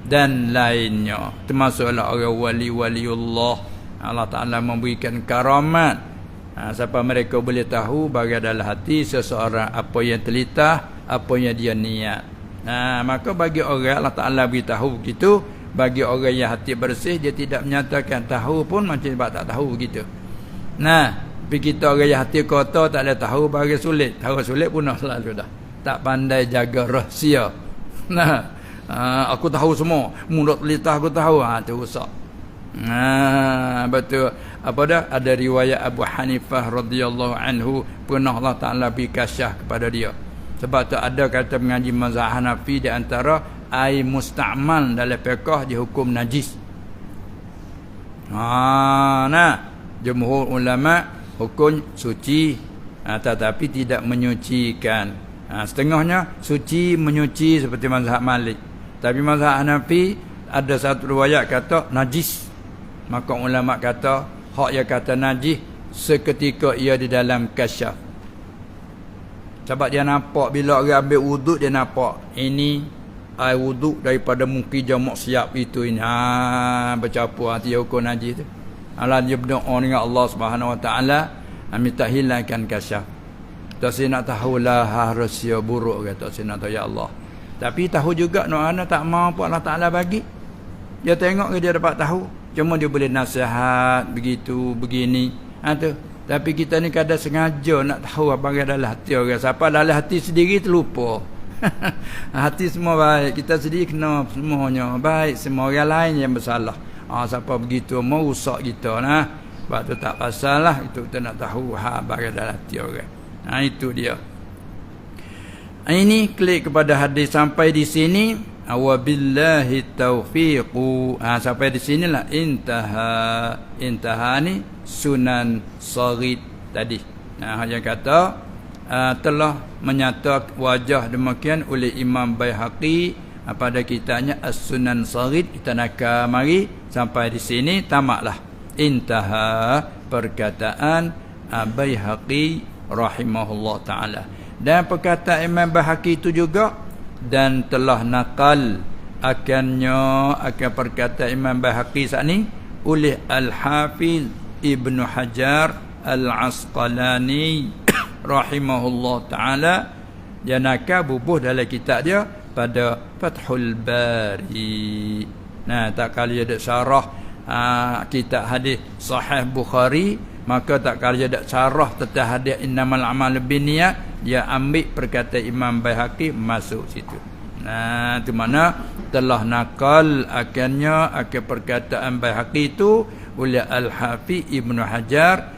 dan lainnya, termasuklah orang waliullah. Allah Taala memberikan karamat. Siapa mereka boleh tahu bagi dalam hati seseorang apa yang terlintas, apa yang dia niat. Maka bagi orang Allah Taala beritahu begitu. Bagi orang yang hati bersih, dia tidak menyatakan, tahu pun macam sebab tak tahu begitu. Tapi kita orang yang hati kotor tak boleh tahu, bagi sulit. Tahu sulit pun selalu dah. Tak pandai jaga rahsia. Aku tahu semua, mulut telitah aku tahu, tu rusak. Betul. Apa dah? Ada riwayat Abu Hanifah radhiyallahu anhu, pernah Allah Taala beri kasyaf kepada dia. Sebab tu ada kata mengaji mazhab Hanafi, di antara air musta'mal dalam fiqh dihukum najis. Jumhur ulama hukum suci, tetapi tidak menyucikan. Setengahnya suci menyuci seperti mazhab Malik. Tapi mazhab Hanafi ada satu riwayat kata najis. Maka ulama kata hak yang kata najis seketika ia di dalam kasyaf. Sebab dia nampak bila orang ambil wuduk, dia nampak ini air wuduk daripada mungkin jamak siap itu ini. Bercampur hati hukum najis tu. Allah dia berdoa dengan Allah Subhanahu Wa Taala, minta hilangkan kasyaf. Tak saya nak tahu lah rahsia buruk kata saya nak tahu ya Allah. Tapi tahu juga ana tak mau apa Allah Taala bagi. Dia tengok ke dia dapat tahu. Cuma dia boleh nasihat begitu begini. Tu. Tapi kita ni kadang sengaja nak tahu apa yang dalam hati orang. Siapa dalam hati sendiri terlupa. Hati semua baik, kita sendiri kena semuanya baik, semua orang lain yang bersalah. Siapa begitu mau rusak kita nah. Sebab tu tak pasal lah, itu kita nak tahu apa yang dalam hati orang. Itu dia. Ini klik kepada hadis sampai di sini. Wabillahi taufiqu. Sampai di sinilah intaha ni Sunan Saghid tadi. Yang kata telah menyata wajah demikian oleh Imam Baihaqi pada kitabnya As-Sunan Saghid. Kita nak mari sampai di sini tamatlah intaha perkataan Baihaqi rahimahullah taala. Dan perkataan Imam Baihaqi itu juga dan telah nakal akan perkataan Imam Baihaqi saat ni oleh Al-Hafiz Ibn Hajar Al-Asqalani rahimahullah ta'ala. Dia nakal bubuh dalam kitab dia pada Fathul Bari. Tak kali ada syarah kitab hadis Sahih Bukhari, maka tak kali ada syarah tentang hadis innamal a'malu binniyat, dia ambil perkataan Imam Baihaqi masuk situ. Itu mana telah nakal akan perkataan Baihaqi itu oleh Al-Hafiz Ibn Hajar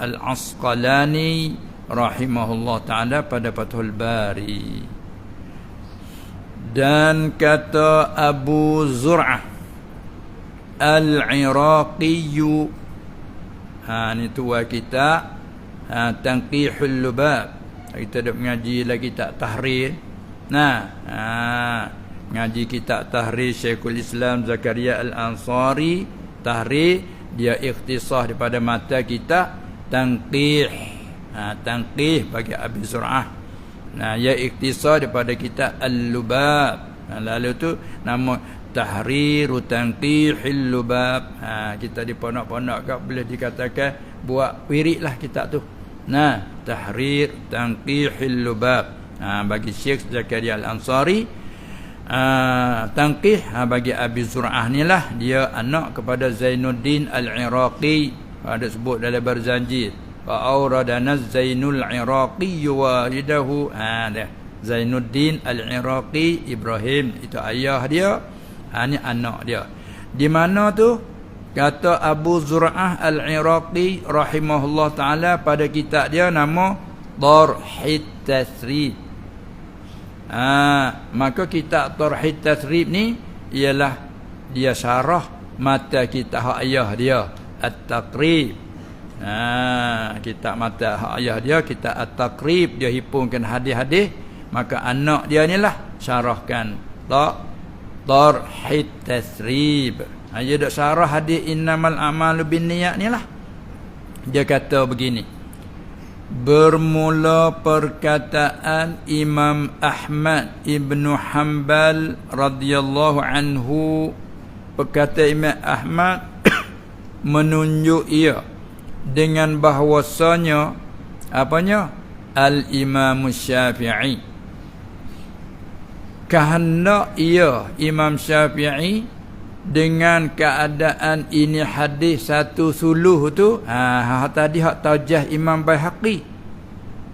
Al-Asqalani rahimahullah ta'ala pada Fathul Bari. Dan kata Abu Zur'ah Al-Iraqi, ini tua kita Tanqihul Lubab. Kita dah mengaji lagi kitab Tahrir. Mengaji kitab Tahrir Syekhul Islam Zakaria Al-Ansari. Tahrir dia ikhtisar daripada mata kitab Tanqih. Tanqih bagi Abi Zur'ah. Ia ikhtisar daripada kitab Al-Lubab. Lalu tu nama Tahriru Tanqihil Lubab. Kita di pondok-pondok kat boleh dikatakan buat wiridlah kitab tu. Tahrir Tanqihil Lubab bagi Syekh Zakaria Al-Ansari. Tanqih bagi Abi Zur'ah ni lah, dia anak kepada Zainuddin Al-Iraqi. Ada sebut dalam Barzanjir Wa auradana Zainul Iraqi walidahu. Dia Zainuddin Al-Iraqi Ibrahim, itu ayah dia, ni anak dia. Di mana tu? Kata Abu Zur'ah Al-Iraqi rahimahullah ta'ala pada kitab dia nama Tarhit Tasrib. Maka kitab Tarhit Tasrib ni ialah dia syarah mata kitab hak ayah dia At-Taqrib. Kitab mata hak ayah dia kitab At-Taqrib, dia himpunkan hadis-hadis, maka anak dia ni lah syarahkan Tarhit Tasrib. Dia dak syarah hadis innamal a'malu binniyat ni lah. Dia kata begini, bermula perkataan Imam Ahmad Ibnu Hanbal radhiyallahu anhu. Perkataan Imam Ahmad menunjuk ia dengan bahwasanya apanya? Al-Imam Syafi'i, kehendak ia Imam Syafi'i dengan keadaan ini hadis satu suluh tu, tadi hak taujah Imam Baihaqi.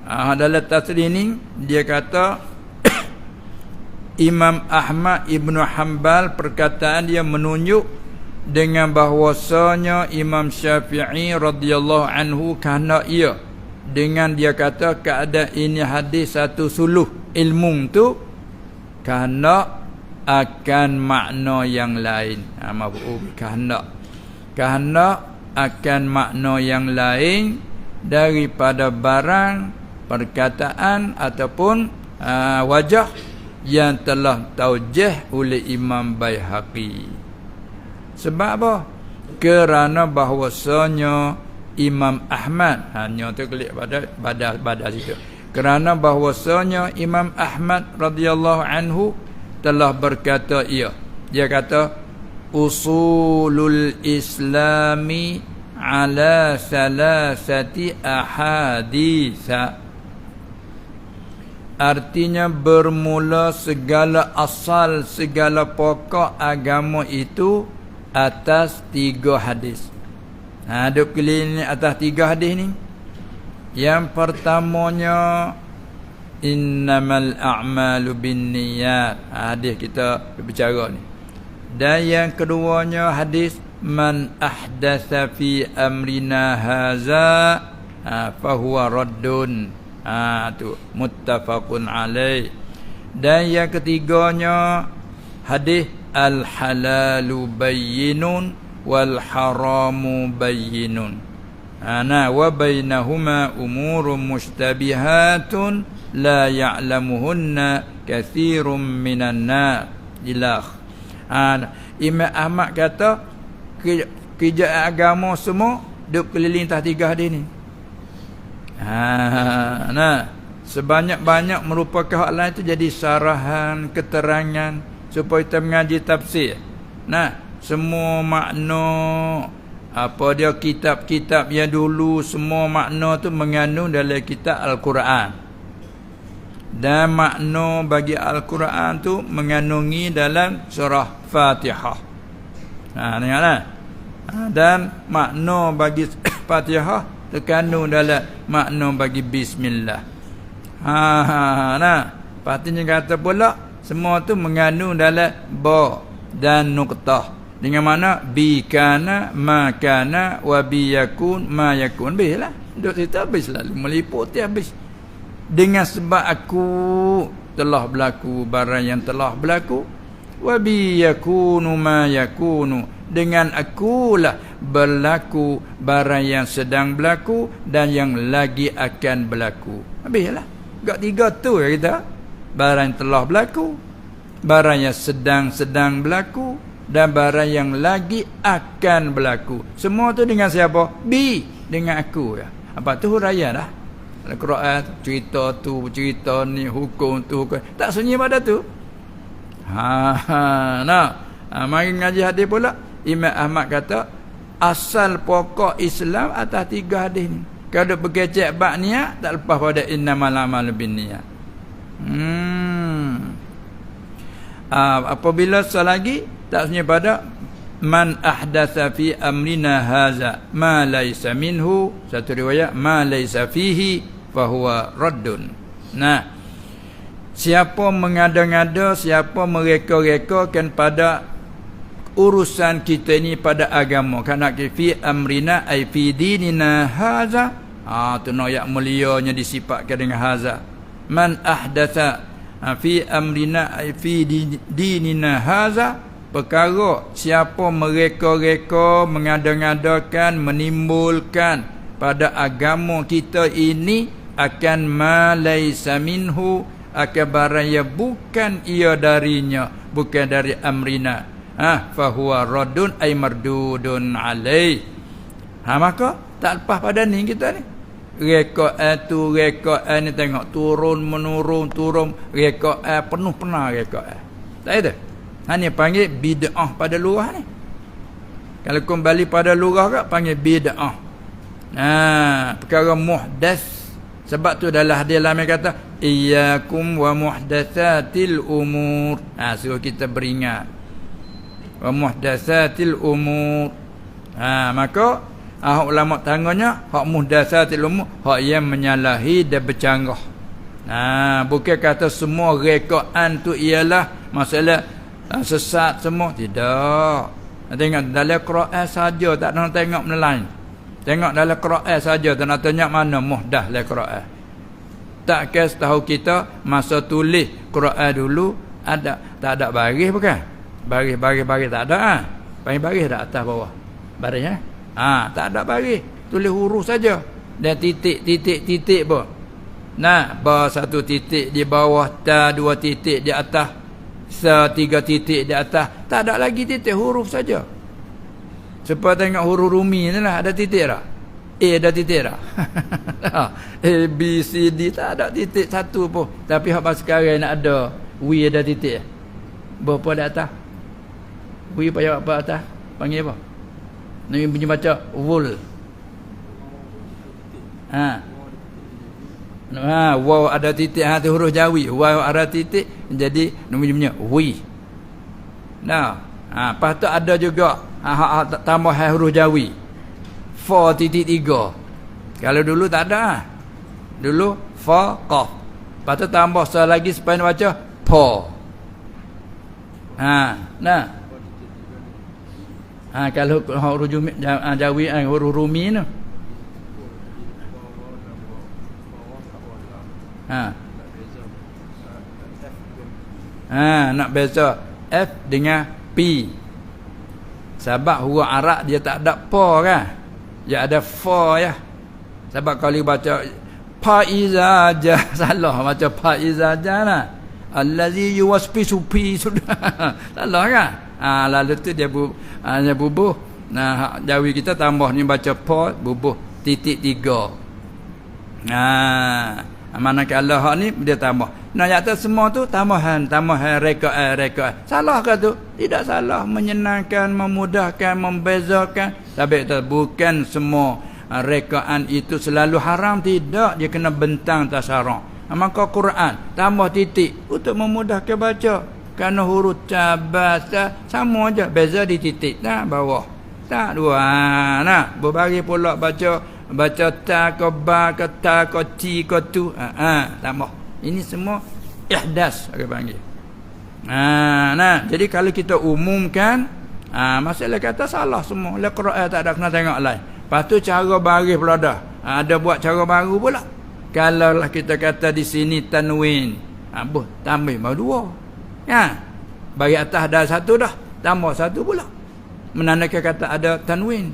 Dalam tasrih ni dia kata Imam Ahmad Ibnu Hanbal perkataan dia menunjuk dengan bahwasanya Imam Syafi'i radhiyallahu anhu kerana ia dengan dia kata keadaan ini hadis satu suluh ilmu tu kerana akan makna yang lain. Mafhum kehendak akan makna yang lain daripada barang perkataan ataupun wajah yang telah taujih oleh Imam Baihaqi. Sebab apa? Kerana bahwasanya Imam Ahmad, hanya tu klik pada situ. Kerana bahwasanya Imam Ahmad radhiyallahu anhu telah berkata dia kata usulul islami ala salasati ahaditha, artinya bermula segala asal segala pokok agama itu atas 3 hadis. Duk keliling atas 3 hadis ni. Yang pertamanya innamal a'malu binniyat, hadis kita berbicara ni. Dan yang keduanya hadis man ahdatsa fi amrina haza fahuwa raddun, tu muttafaqun alaih. Dan yang ketiganya hadis al halalu bayyinun wal haramu bayyinun, wa bainahuma umurun mushtabihatun la ya'lamuhunna katsirun minan nas. Imam Ahmad kata kerja agama semua duk keliling atas 3 hadis ni. Sebanyak-banyak merupakan hak lain itu jadi sarahan, keterangan supaya kita mengaji tafsir. Semua makna apa dia kitab-kitab yang dulu semua makna tu mengandung dalam kitab Al-Quran. Dan makna bagi Al-Quran tu mengandungi dalam surah Fatihah. Dengarlah. Dan makna bagi Fatihah terkandung dalam makna bagi Bismillah. Patutnya kata pula semua tu mengandung dalam ba dan nuqtah. Dengan mana bi kana ma kana wa bi yakun ma yakun. Habislah. Duk cerita habis lalu meliputi habis. Dengan sebab aku telah berlaku barang yang telah berlaku, wa bi yakunu ma yakunu, dengan akulah berlaku barang yang sedang berlaku dan yang lagi akan berlaku. Habislah. Gak 3 tu ya kita. Barang yang telah berlaku, barang yang sedang berlaku, dan barang yang lagi akan berlaku. Semua tu dengan siapa? Bi, dengan aku ya. Apa tu huraian dah. Al-Quran cerita tu, cerita ni, hukum tu, hukum. Tak sunyi pada tu. Mari ngaji hadis pula. Imam Ahmad kata asal pokok Islam atas 3 hadis ni. Kalau berkecek bab niat tak lepas pada innamal a'malu binniyat. Apabila selagi tak sunyi pada man ahdatsa fi amrina haza ma laysa minhu, satu riwayat ma laysa fihi fahuwa raddun. Nah, siapa mengada-ngada, siapa mereka-rekakan pada urusan kita ini, pada agama, kana fi amrina ay fi dinina haza, tu ayat mulianya disifatkan dengan haza. Man ahdatsa fi amrina ay fi dinina haza, perkara siapa mereka-reka, mengada-ngadakan, menimbulkan pada agama kita ini akan ma laisa minhu, akan barang yang bukan ia darinya, bukan dari amrina, fahuwa raddun ay mardudun alaih. Maka tak lepas pada ni kita ni, reka tu reka ni, tengok turun menurun, turun reka penuh pernah reka. Tak ada. Ni panggil bid'ah pada lurah ni. Kalau kembali pada lurah ke panggil bid'ah. Perkara muhdas. Sebab tu dalam hadis lama kata iyyakum wa muhdatsatil umur. Suruh kita beringat. Wa muhdatsatil umur. Maka ulama tangganya hak muhdatsatil umur, hak yang menyalahi dan bercanggah. Bukan kata semua rekaan tu ialah masalah sesat semua, tidak. Tengok dalam Quran saja, tak nak tengok benda lain. Tengok dalam Quran saja, tak nak tengok mana muhdath dalam Quran. Tak kes tahu kita masa tulis Quran dulu ada, tak ada baris bukan? Baris tak ada. Baris dah atas bawah. Barisnya tak ada baris, tulis huruf saja. Dan titik pun. Satu titik di bawah, dua titik di atas, tiga titik di atas, tak ada lagi titik, huruf saja. Supaya tengok huruf Rumi ni lah, ada titik tak? A ada titik tak? A, B, C, D tak ada titik satu pun. Tapi hak sekarang nak ada W ada titik. Berapa di atas? W payah apa atas? Panggil apa? Nabi punya baca wul. Waw ada titik, tu huruf Jawi. Waw ada titik, jadi namanya wi. Lepas tu ada juga tambah huruf Jawi 4.3. Kalau dulu tak ada. Dulu fa qaf. Lepas tu tambah lagi supaya baca po. Kalau huruf Jawi, huruf Rumi tu, nak beza F dengan P. Sebab huruf Arab dia tak ada pa kan, dia ada fa ya. Sebab kalau baca pa iza ja, salah baca pa iza ja lah, allazi yuwasfisu pi, sudah salah kan. Lalu tu dia bubuh. Jawi kita tambah ni baca pa, bubuh titik 3. Manakala hak ni dia tambah. Nyata semua tu tambahan reka. Salah ke tu? Tidak salah, menyenangkan, memudahkan, membezakan. Tapi itu bukan semua rekaan itu selalu haram, tidak. Dia kena bentang tasarruf. Maka Quran tambah titik untuk memudahkan baca. Kerana huruf cabasa sama aja, beza di titik bawah. Tak dua. Berbagi pula baca ta ke ba ke ta ke ci ke tu, tambah. Ini semua ihdas orang panggil. Jadi kalau kita umumkan, masalah kata salah semua. La Quran tak ada kena tengok lain. Lepas tu cara baris pula dah. Ada buat cara baru pula. Kalau lah kita kata di sini tanwin, tambah baru 2. Bagi atas dah satu dah, tambah satu pula. Menandakan kata ada tanwin.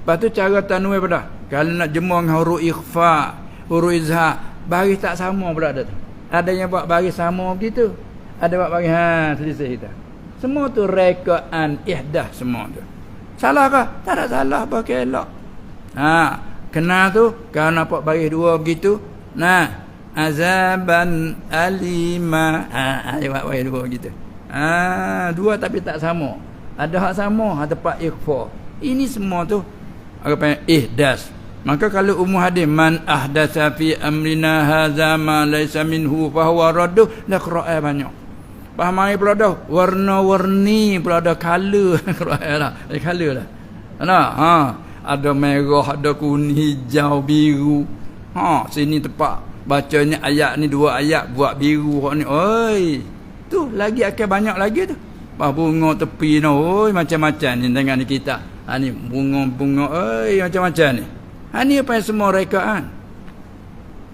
Lepas tu cara tanwin pada, kalau nak jemur dengan huruf ikhfa, huruf izhar, baris tak sama pula ada tu. Ada yang buat baris sama begitu, ada buat baris selisih kita. Semua tu rekaan ihdah semua tu. Salah ke? Tak ada salah, pakai elok. Kena tu kalau nampak baris 2 begitu, azaban alima, dia buat baris 2 begitu. 2 tapi tak sama. Ada hak sama, tempat ikhfa. Ini semua tu apa panggil ihdas. Maka kalau umum hadis man ahdatsa fi amrina hadza ma laysa minhu fa huwa raddu, la qira'a banyak. Faham mai pula dah warna-warni pula ada color Quran lah. Color lah. Ada merah, ada kuning, hijau, biru. Sini tempat bacanya ayat ni 2 ayat buat biru ni. Oi. Tu lagi akan banyak lagi tu. Bunga tepi ni. Oi macam-macam ni tengok ni kita. Ni bunga-bunga oi macam-macam ni. Ni apa yang semua rekaan.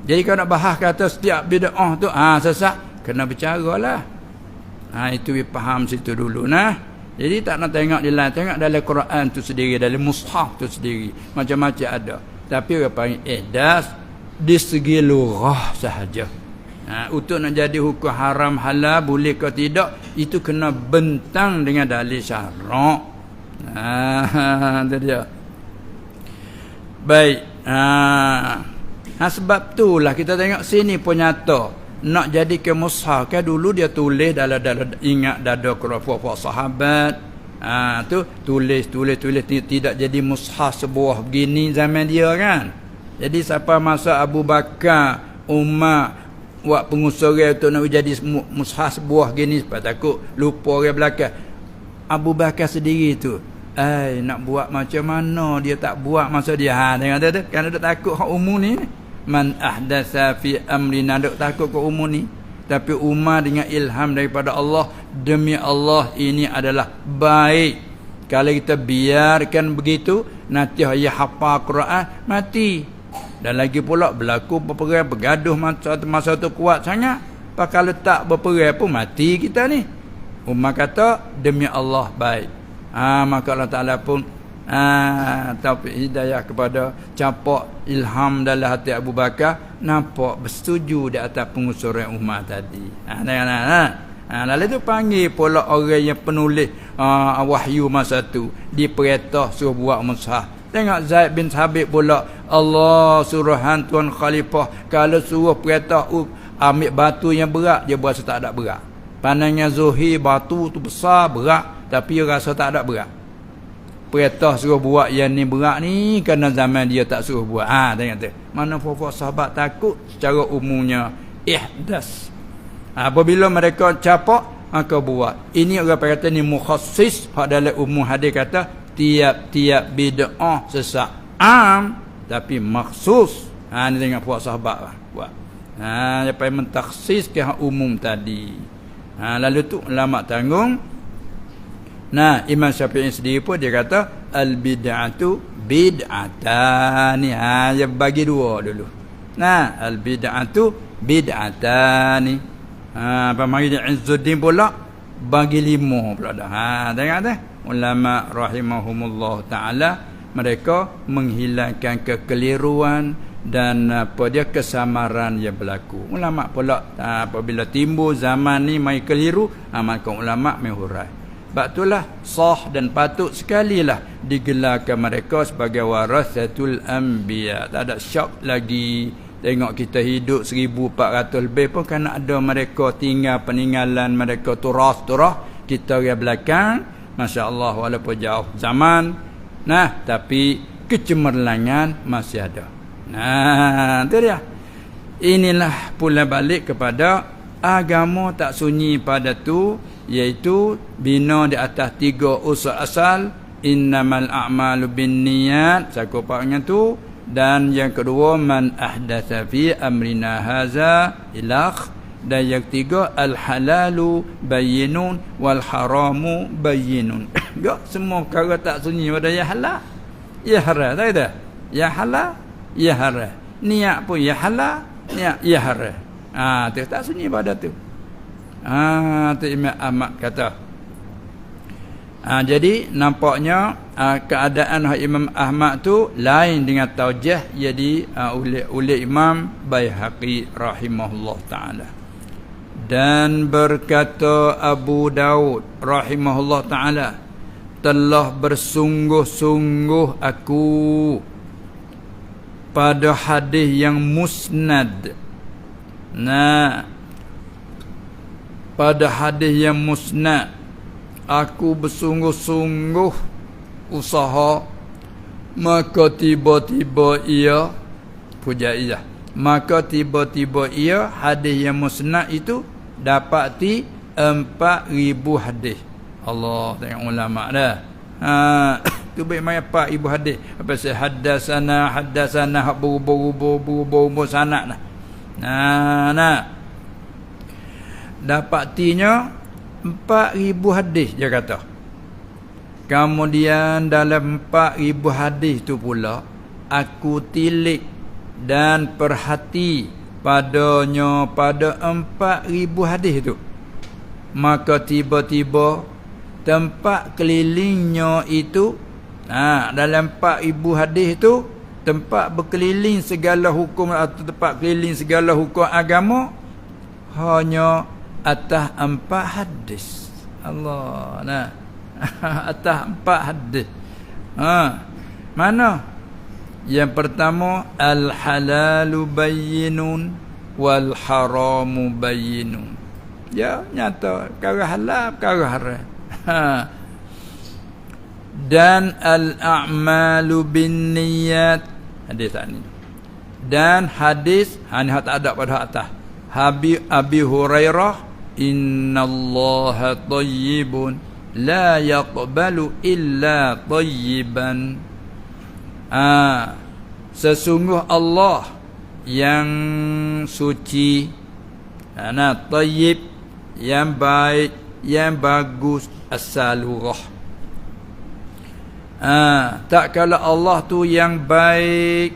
Jadi kalau nak bahas kata setiap bid'ah tu sesat, kena bercaralah. Itu faham situ dulu nah. Jadi tak nak tengok di lain, tengok dalam Quran tu sendiri, dalam mushaf tu sendiri, macam-macam ada. Tapi orang panggil ihdas di segi lurah sahaja. Untuk nak jadi hukum haram halal boleh ke tidak, itu kena bentang dengan dalil syarak. Itu dia. Baik. Sebab itulah kita tengok sini pun nyata nak jadi ke mushaf kan dulu dia tulis dalam ingat dada puak-puak sahabat. Tu tulis tidak jadi mushaf sebuah begini zaman dia kan. Jadi siapa masa Abu Bakar, Umar buat pengusaha untuk nak jadi mushaf sebuah gini sebab takut lupa orang belakang. Abu Bakar sendiri tu nak buat macam mana dia tak buat masa dia tengok tu kan ada takut hak umum ni. Man ahdatsa fi amrina, dok takut ke umum ni. Tapi Umar dengan ilham daripada Allah, demi Allah ini adalah baik. Kalau kita biarkan begitu, nanti dia hafal Quran mati. Dan lagi pula berlaku berperang bergaduh masa tu kuat sangat. Kalau tak berperang pun mati kita ni. Umar kata demi Allah baik. Maka Allah Taala pun taufik hidayah kepada campak ilham dalam hati Abu Bakar, nampak bersetuju di atas pengusuran Umar tadi. Lalu tu panggil pula orang yang penulis wahyu masa tu diperintah suruh buat mushaf. Tengok Zaid bin Thabit pula, Allah suruh tuan khalifah kalau suruh perintah ambil batu yang berat, dia berasa tak ada berat. Pandangnya Zuhir batu tu besar berat, tapi dia rasa tak ada berat. Perintah suruh buat yang ni berat ni kerana zaman dia tak suruh buat. Tengok tu. Mana puak-puak sahabat takut secara umumnya ihdas. Apabila mereka capak maka buat. Ini orang kata ni mukhassis, hak dalam umum hadis kata tiap-tiap bid'ah sesat. Tapi maksus. Ni tengok puak sahabat buat. Dia payah mentakhsis ke hak umum tadi. Lalu tu ulama tanggung. Imam Syafi'i sendiri pun dia kata al-bid'atu bid'atani. Dia bagi dua dulu. Al-bid'atu bid'atani. Pemari Izzuddin pula bagi 5 pula dah. Tengok dah. Ulama rahimahumullah taala mereka menghilangkan kekeliruan dan kesamaran yang berlaku. Ulama pula apabila timbul zaman ni mai keliru, maka ulama menghurai. Sebab itulah sah dan patut sekali lah digelarkan mereka sebagai warasatul anbiya. Tak ada syak lagi. Tengok kita hidup 1400 lebih pun kan ada mereka tinggal peninggalan mereka turah-turah. Kita orang belakang, Masya Allah walaupun jauh zaman. Tapi kecemerlangan masih ada. Itu dia. Inilah pula balik kepada agama tak sunyi pada tu, iaitu bina di atas 3 usul asal, innamal a'malu binniyat, cakupnya tu, dan yang kedua man ahdatsa fi amrina haza ilakh, dan yang ketiga al halalu bayyinun wal haramu bayyinun. Semua perkara tak sunyi pada ya halal ya haram, tak ada ya halal ya haram, niat pun ya halal niat ya haram. Tu tak sunyi pada tu. Tu Imam Ahmad kata. Jadi nampaknya keadaan Imam Ahmad tu lain dengan taujih jadi oleh Imam Baihaqi rahimahullah taala. Dan berkata Abu Daud rahimahullah taala, telah bersungguh-sungguh aku pada hadis yang musnad. Pada hadis yang musnad aku bersungguh-sungguh usaha, maka tiba-tiba ia maka tiba-tiba ia hadis yang musnad itu dapati 4,000 hadis. Allah, tengok ulama dah. Tu baik mai 4,000 hadis. Apa se haddatsana hak berubah sanad dah. Nah. Dapatinya 4,000 hadis dia kata. Kemudian dalam 4,000 hadis tu pula aku tilik dan perhati padanya pada 4,000 hadis tu. Maka tiba-tiba tempat kelilingnya itu dalam 4,000 hadis tu tempat berkeliling segala hukum atau tempat keliling segala hukum agama hanya atas 4 hadis. Allah, nah. Atas 4 hadis. Mana? Yang pertama, al-halalu bayyinun wal haramu bayyinun. Ya, nyata perkara halal, perkara haram. Dan al-a'malu binniyat. Hadis ni. Dan hadis ni tak ada pada atas. Abi Hurairah, innallaha tayyibun la yaqbalu illa tayyiban. Sesungguh Allah yang suci, tayyib, yang baik, yang bagus, as-salurah. Tak kala Allah tu yang baik,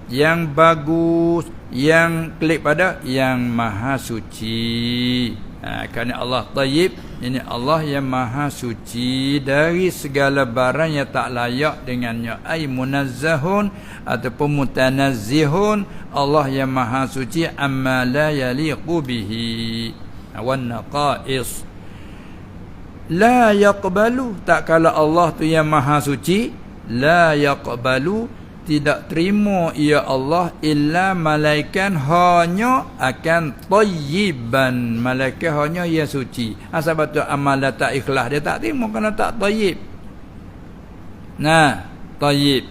yang bagus, yang klik pada yang maha suci. Kerana Allah tayyib, ini Allah yang maha suci dari segala barang yang tak layak dengannya. Ai munazzahun ataupun mutanazzihun. Allah yang maha suci amma la yaliqu bihi wan naqais. La yaqbalu, tak kala Allah tu yang maha suci, la yaqbalu, tidak terima ia Allah illa malaikan hanya akan tayyiban, malaikat hanya yang suci. Sebab tu amal tak ikhlas dia tak terima kerana tak tayyib. Tayyib.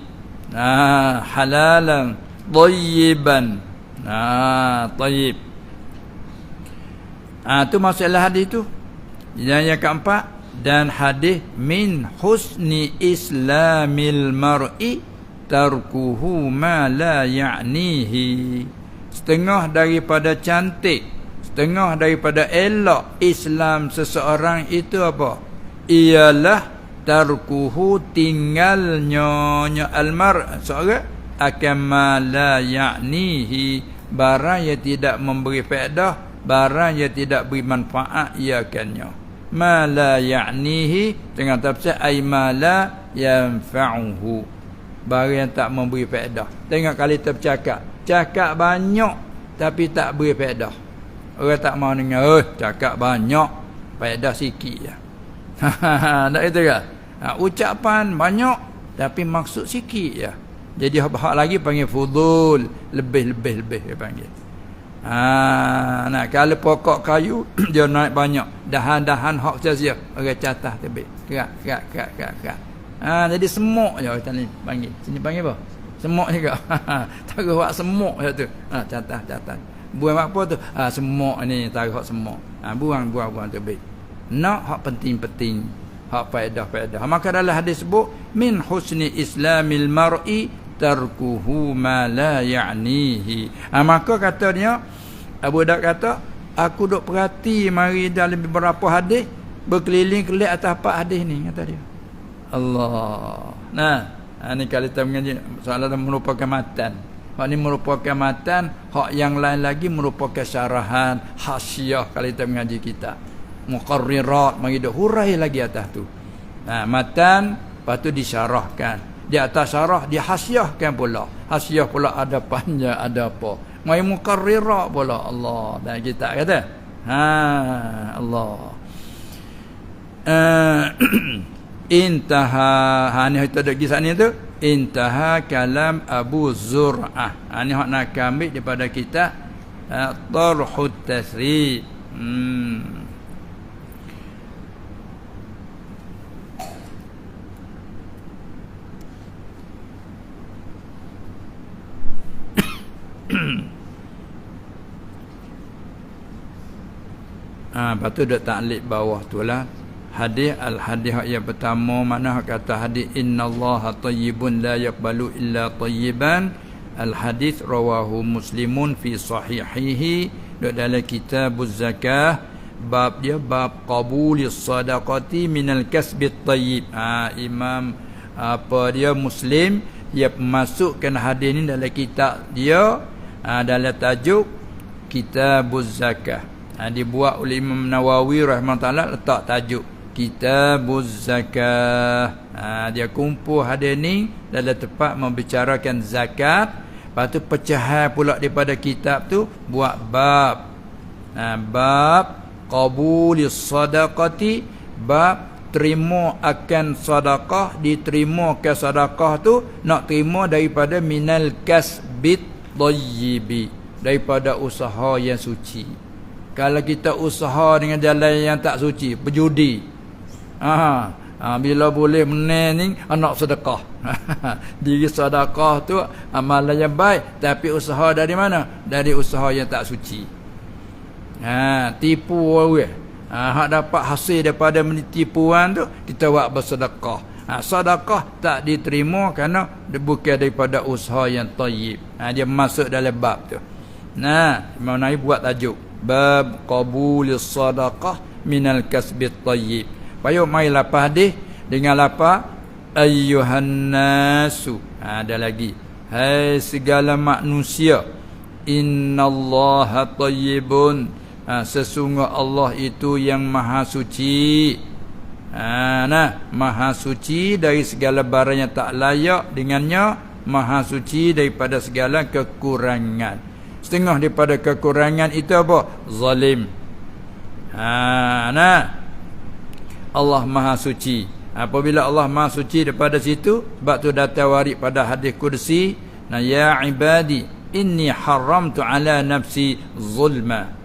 Halalan tayyiban. Tayyib. Tu masalah hadis tu. Yang keempat, dan hadis min husni islamil mar'i tarkuhu ma la ya'nihi. Setengah daripada cantik, setengah daripada elok Islam seseorang itu apa? Ialah tarkuhu, tinggalnya almar seorang akan ma la ya'nihi, barang yang tidak memberi faedah, barang yang tidak beri manfaat ia akannya. Ma la ya'nihi dengan tafsir ay ma la yanfa'uhu, barang yang tak memberi faedah. Tengok kali kita bercakap, cakap banyak tapi tak beri faedah. Orang tak mau dengar, cakap banyak, faedah sikit je. Tak itu ke? Ucapan banyak tapi maksud sikit je. Jadi hak lagi panggil fudul, lebih dia panggil. Kalau pokok kayu dia naik banyak, dahan-dahan hak sia-sia, orang catah tebik. Kerak. Jadi semuk je kita ni panggil. Sini panggil apa? Semuk juga. Taruh buat semuk je tu. Catah. Buang apa tu? Semuk ni, taruh hak semuk. Buang tu baik. Nak hak penting-penting, hak faedah. Maka dalam hadis sebut min husni islamil mar'i tarkuhu ma la ya'nihi. Maka kata dia, Abu Daud kata, aku duk perhati mari dalam beberapa hadis, berkeliling-keliling atas 4 hadis ni, kata dia. Allah. Ni kalau kita mengaji soalan merupakan matan. Hak ni merupakan matan, hak yang lain lagi merupakan syarahan, hasyiah kalau kita mengaji kita. Muqarrirat, mari dak hurai lagi atas tu. Matan, lepas tu disyarahkan. Di atas syarah dihasyiahkan pula. Hasyiah pula ada panjang, ada apa. Mari muqarrirat pula. Allah. Dan kita kata, Allah. Intaha, ni kita ada kisah ni tu, intaha kalam Abu Zur'ah. Ni hak nak ambil daripada kita Tarhut Tasrib. Lepas tu duk taklid bawah tu lah. Hadis al-hadis yang pertama mana kata hadis innallaha tayyibun la yaqbalu illa tayyiban. Al-hadis rawahu Muslimun fi sahihihi dalam kitabuz zakah. Bab dia bab qabulis sadaqati minal kasbit tayyib. Imam apa dia Muslim dia masukkan hadis ni dalam kitab dia dalam tajuk Kitabuz Zakah. Dibuat oleh Imam Nawawi rahimahullah letak tajuk Kitabuz Zakah. Dia kumpul hadis ni dalam tempat membicarakan zakat. Lepas tu pecahan pula daripada kitab tu buat bab. Bab qabulis sadaqati, bab terima akan sedekah, diterima ke sedekah tu nak terima daripada minal kasbit thayyibi, daripada usaha yang suci. Kalau kita usaha dengan jalan yang tak suci, berjudi, bila boleh menang ni nak sedekah. Diri sedekah tu amalan yang baik, tapi usaha dari mana? Dari usaha yang tak suci. Tipu orang. Hak dapat hasil daripada tipuan tu kita buat bersedekah. Sedekah tak diterima kerana bukan daripada usaha yang tayyib. Dia masuk dalam bab tu. Imam Nawawi buat tajuk bab qabulis sadaqah minal kasbit tayyib. Payuk mai lapar hadis dengan lapar ayyuhan nasu. Ada lagi, hai segala manusia, innallaha tayyibun, sesungguh Allah itu yang maha suci. Maha suci dari segala barang yang tak layak dengannya, maha suci daripada segala kekurangan. Setengah daripada kekurangan itu apa? Zalim. Allah maha suci. Apabila Allah maha suci daripada situ, sebab tu datang warid pada hadis kursi, ya ibadi inni haramtu ala nafsi zulma.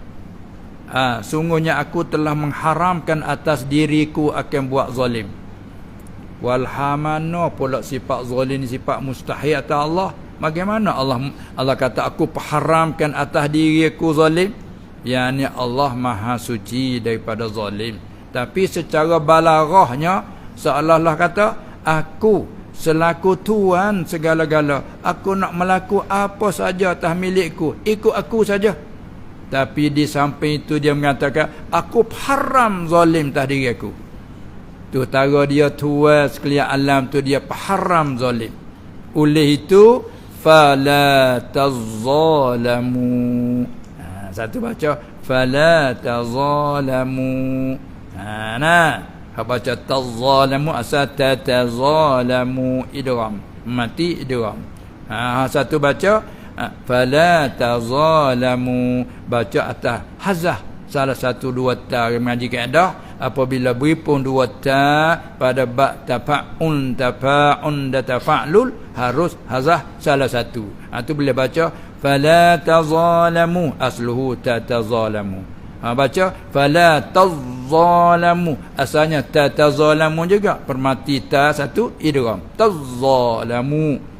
Sungguhnya aku telah mengharamkan atas diriku akan buat zalim. Walhamana pula sifat zalim ni sifat mustahil atas Allah. Bagaimana Allah kata aku haramkan atas diriku zalim? Yani Allah maha suci daripada zalim. Tapi secara balaghahnya seolah-olah kata aku selaku tuan segala-gala, aku nak melaku apa saja atas milikku, ikut aku saja. Tapi di samping itu dia mengatakan aku haram zalim atas diri aku. Tu tara dia tuan sekalian alam tu, dia haram zalim. Oleh itu fala tazalamu. Satu baca fala tazalamu. Baca tazalamu asal tatazalamu idgham, mati idgham. Satu baca fala tazalamu, baca atas hazah salah satu dua ta mengaji kaedah. Apabila beri pun dua ta pada ba tafa'un dan tafa'lul harus hazah salah satu. Tu boleh baca fala tazalamu, asluhu tatazalamu. Baca fala tazalamu, asalnya tatazalamu juga, permati ta satu idgham tazalamu.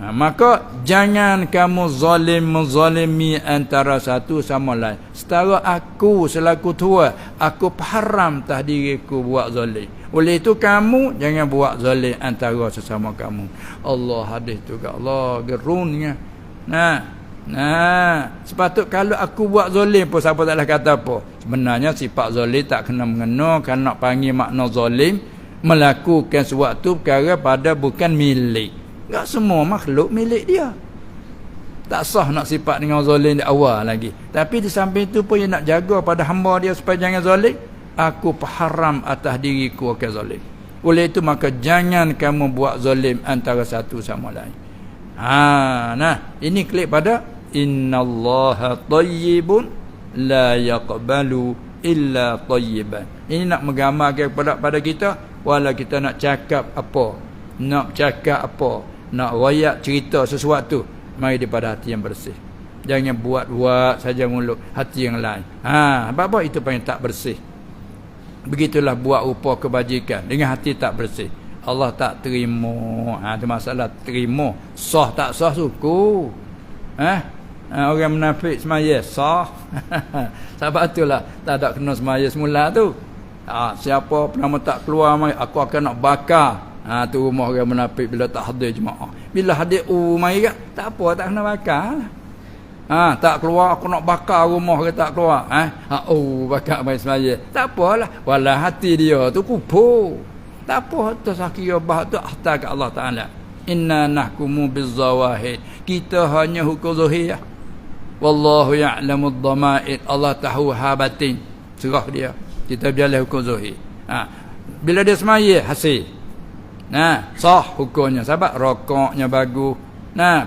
Maka jangan kamu zalim menzalimi antara satu sama lain. Setara aku selaku tua, aku haram atas diriku buat zalim. Oleh itu kamu jangan buat zalim antara sesama kamu. Allah hadis tu kat Allah gerunnya. Sepatut kalau aku buat zalim pun siapa taklah kata apa. Sebenarnya sifat zalim tak kena mengena, kan nak panggil makna zalim melakukan sesuatu perkara pada bukan milik. Tak semua makhluk milik dia. Tak sah nak sifat dengan zalim di awal lagi. Tapi di samping itu pun dia nak jaga pada hamba dia supaya jangan zalim. Aku haram atas diriku akan zalim. Oleh itu maka jangan kamu buat zalim antara satu sama lain. Ini klik pada innallaha tayyibun la yaqbalu illa tayyiban. Ini nak menggambarkan pada kita, walau kita nak cakap apa, nak cakap apa, nak royak cerita sesuatu, mari daripada hati yang bersih. Jangan buat-buat saja mulut hati yang lain. Apa-apa itu pun tak bersih. Begitulah buat rupa kebajikan dengan hati tak bersih, Allah tak terima. Itu masalah terima. Sah tak sah suku. Orang munafik semaya sah. Sebab itulah tak ada kena semaya semula tu. Siapa nama tak keluar mai aku akan nak bakar. Tu rumah orang munafik bila tak hadir jemaah. Bila hadir mai tak apa, tak kena bakar lah. Tak keluar aku nak bakar rumah ke tak keluar. Bakar mai semaya. Tak apalah. Walau hati dia tu kupur. Tak apa tu sakira bah tu ahta ke Allah Taala. Inna nahkumu bizawahid. Kita hanya hukum zahir. Wallahu ya'lamu ad-dama'id. Allah tahu habatin. Serah dia. Kita berjalan hukum zahir. Bila dia semaya hasil. Sah hukumnya sebab rokoknya bagus.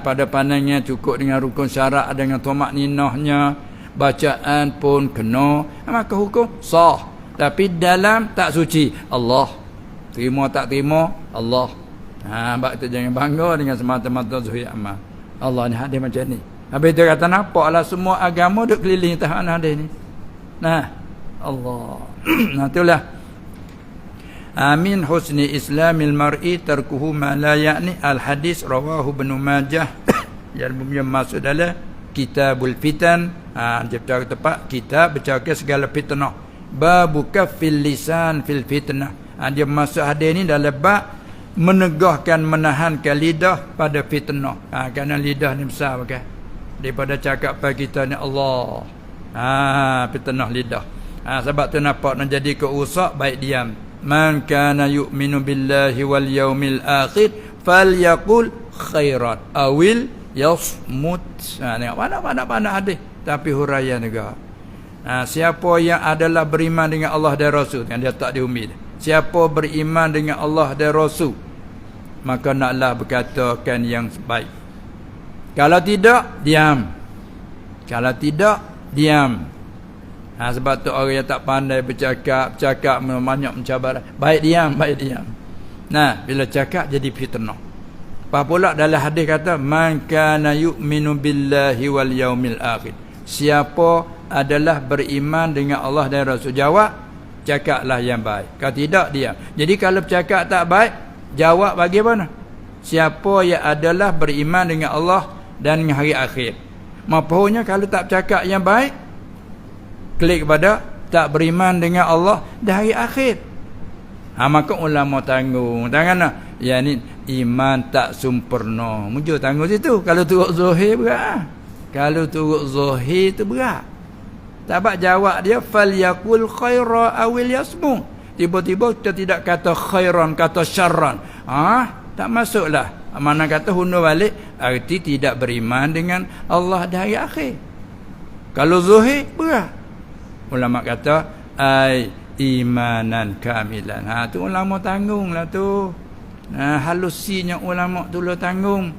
Pada pandangnya cukup dengan rukun syarat dengan tomak ninahnya, bacaan pun kena, maka hukum sah. Tapi dalam tak suci Allah. Terima tak terima Allah. Sebab kita jangan bangga dengan semata-mata zahir amal. Allah ni hadir macam ni. Habis dia kata nampaklah semua agama duk keliling tahan hadir ni. Allah. Itulah. Amin husni islamil mar'i tarkuhu ma la ya'ni al hadis rawahu Ibnu Majah. Yang masuk dalam Kitabul Fitan. Dia bercakap tepat kitab bercakap segala fitnah. Babu kaffil lisan fil fitnah. Dia masuk hadis ni dalam bab menegahkan menahankan lidah pada fitnah. Kerana lidah ni besar bukan? Daripada cakap pada kita ni Allah. Fitnah lidah. Sebab tu nampak nak jadi keusak baik diam. Man kana yu'minu billahi wal yaumil akhir falyaqul khairan awil yasmut. Tengok pandai hadis tapi huraian juga. Siapa yang adalah beriman dengan Allah dan Rasul, yang dia tak diumil. Siapa beriman dengan Allah dan Rasul, maka naklah berkatakan yang baik. Kalau tidak, diam. Kalau tidak, diam. Sebab tu orang yang tak pandai bercakap banyak mencabar. Baik diam. Bila cakap jadi fitnah. Apa pula dalam hadis kata man kana yu'minu billahi wal yaumil akhir. Siapa adalah beriman dengan Allah dan Rasul, jawab cakaplah yang baik. Kalau tidak diam. Jadi kalau bercakap tak baik, jawab bagaimana? Siapa yang adalah beriman dengan Allah dan dengan hari akhir. Mapunya kalau tak bercakap yang baik, klik kepada tak beriman dengan Allah dan hari akhir. Maka ulama tanggung tangan ni iman tak sempurna. Mujur tanggung situ. Kalau turut zahir berat. Kalau turut zahir tu berat. Sebab jawab dia falyaqul khaira awil yasmu. Tiba-tiba kita tidak kata khairan, kata syarran. Tak masuklah. Mana kata hundur balik arti tidak beriman dengan Allah dan hari akhir. Kalau zahir berat. Ulama kata imanan kamilan. Tu ulama tanggunglah tu. Halusinya ulama tu lo tanggung.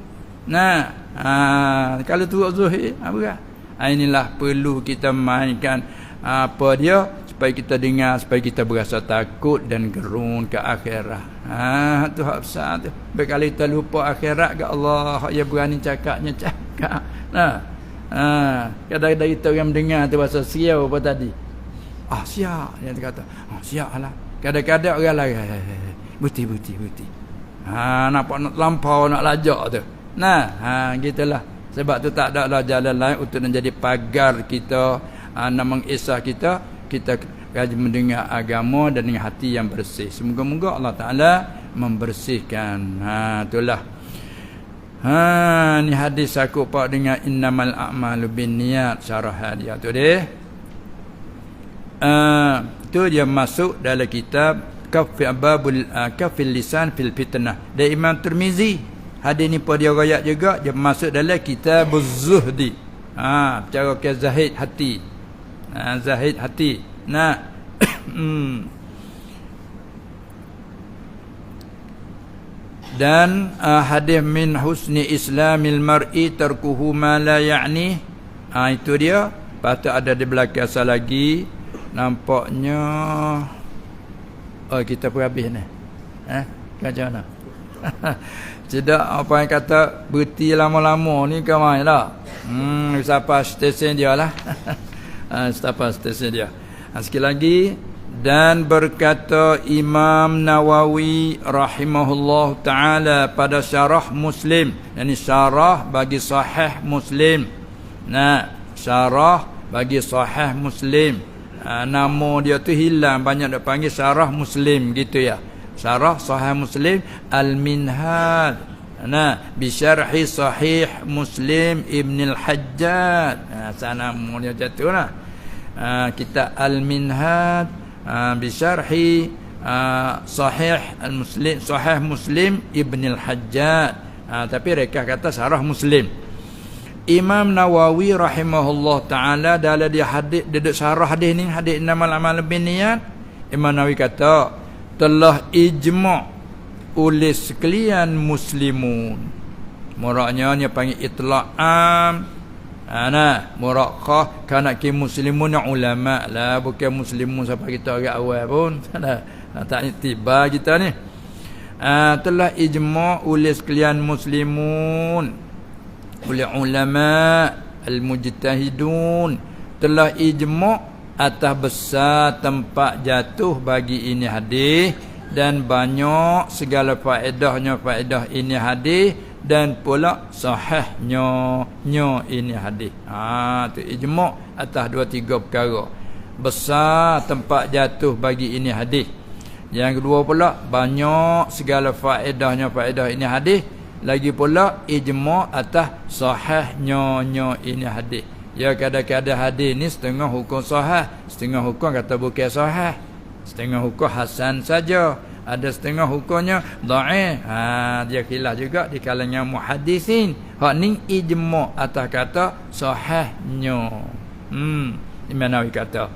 Kalau tu zahir berat. Inilah perlu kita mainkan apa dia supaya kita dengar, supaya kita berasa takut dan gerun ke akhirat. Tu hak besar tu. Berkali kita lupa akhirat ke Allah, ya berani cakapnya cakap. Kadang-kadang kita orang mendengar tu bahasa siau apa tadi. Siap dia kata. Siap lah. Kadang-kadang orang lari. Buti. Nampak nak lampau, nak lajak tu. Gitulah. Sebab tu tak ada lah jalan lain untuk menjadi pagar kita, nak mengisah kita rajin mendengar agama dan dengan hati yang bersih. Semoga-moga Allah Ta'ala membersihkan. Itulah. Ni hadis aku pak dengan innamal a'malu binniyat, syarah dia tu deh. Tu dia masuk dalam kitab Kafil Lisan fil Fitnah dari Imam Tirmizi. Hadis ni pun dia riwayat juga, dia masuk dalam kitab Az-Zuhdi. Cara ke zahid hati. Zahid hati. Dan hadis min husni islamil mar'i tarkuhu ma la ya'ni. Itu dia. Patut ada di belakang asal lagi. Nampaknya kita pun habis ni. Macam mana? Tidak apa yang kata berhenti lama-lama ni ke mai lah. Sampai stesen dia lah. Sampai stesen dia. Sekali lagi, dan berkata Imam Nawawi rahimahullah taala pada syarah Muslim, yakni syarah bagi sahih Muslim, Nah, syarah bagi Sahih Muslim. Nama dia tu hilang, banyak dak panggil syarah Muslim gitu ya. Syarah Sahih Muslim Al-Minhaj. Nah, bi syarhi Sahih Muslim Ibn Al-Hajjaj. Sana namanya jatuhlah. Kitab Al-Minhaj bi syarhi Sahih Al-Muslim Sahih Muslim Ibn Al-Hajjaj. Tapi mereka kata syarah Muslim. Imam Nawawi rahimahullah taala dalam dia hadis dedek syarah hadis ni, hadis innamal a'malu binniyat. Imam Nawawi kata telah ijma' oleh sekalian muslimun. Muraknya dia panggil itlaq am. Murak khas kana ki muslimun ulama lah, bukan muslimun siapa kita orang awal pun. Tak tiba kita ni. Telah ijma' oleh sekalian muslimun, oleh ulama al-mujtahidun, telah ijma' atas besar tempat jatuh bagi ini hadis dan banyak segala faedahnya faedah ini hadis dan pula sahihnya ini hadis. Tu ijma' atas 2-3 perkara. Besar tempat jatuh bagi ini hadis. Yang kedua pula banyak segala faedahnya faedah ini hadis. Lagi pula ijma' atas sahihnya ini hadis. Ya, kadang-kadang hadis ni setengah hukum sahih, setengah hukum kata bukan sahih, setengah hukum hasan saja, ada setengah hukumnya dhaif. Dia khilaf juga di kalangan muhaddisin. Hak ni ijma' atas kata sahihnya. Imam Nawawi kata.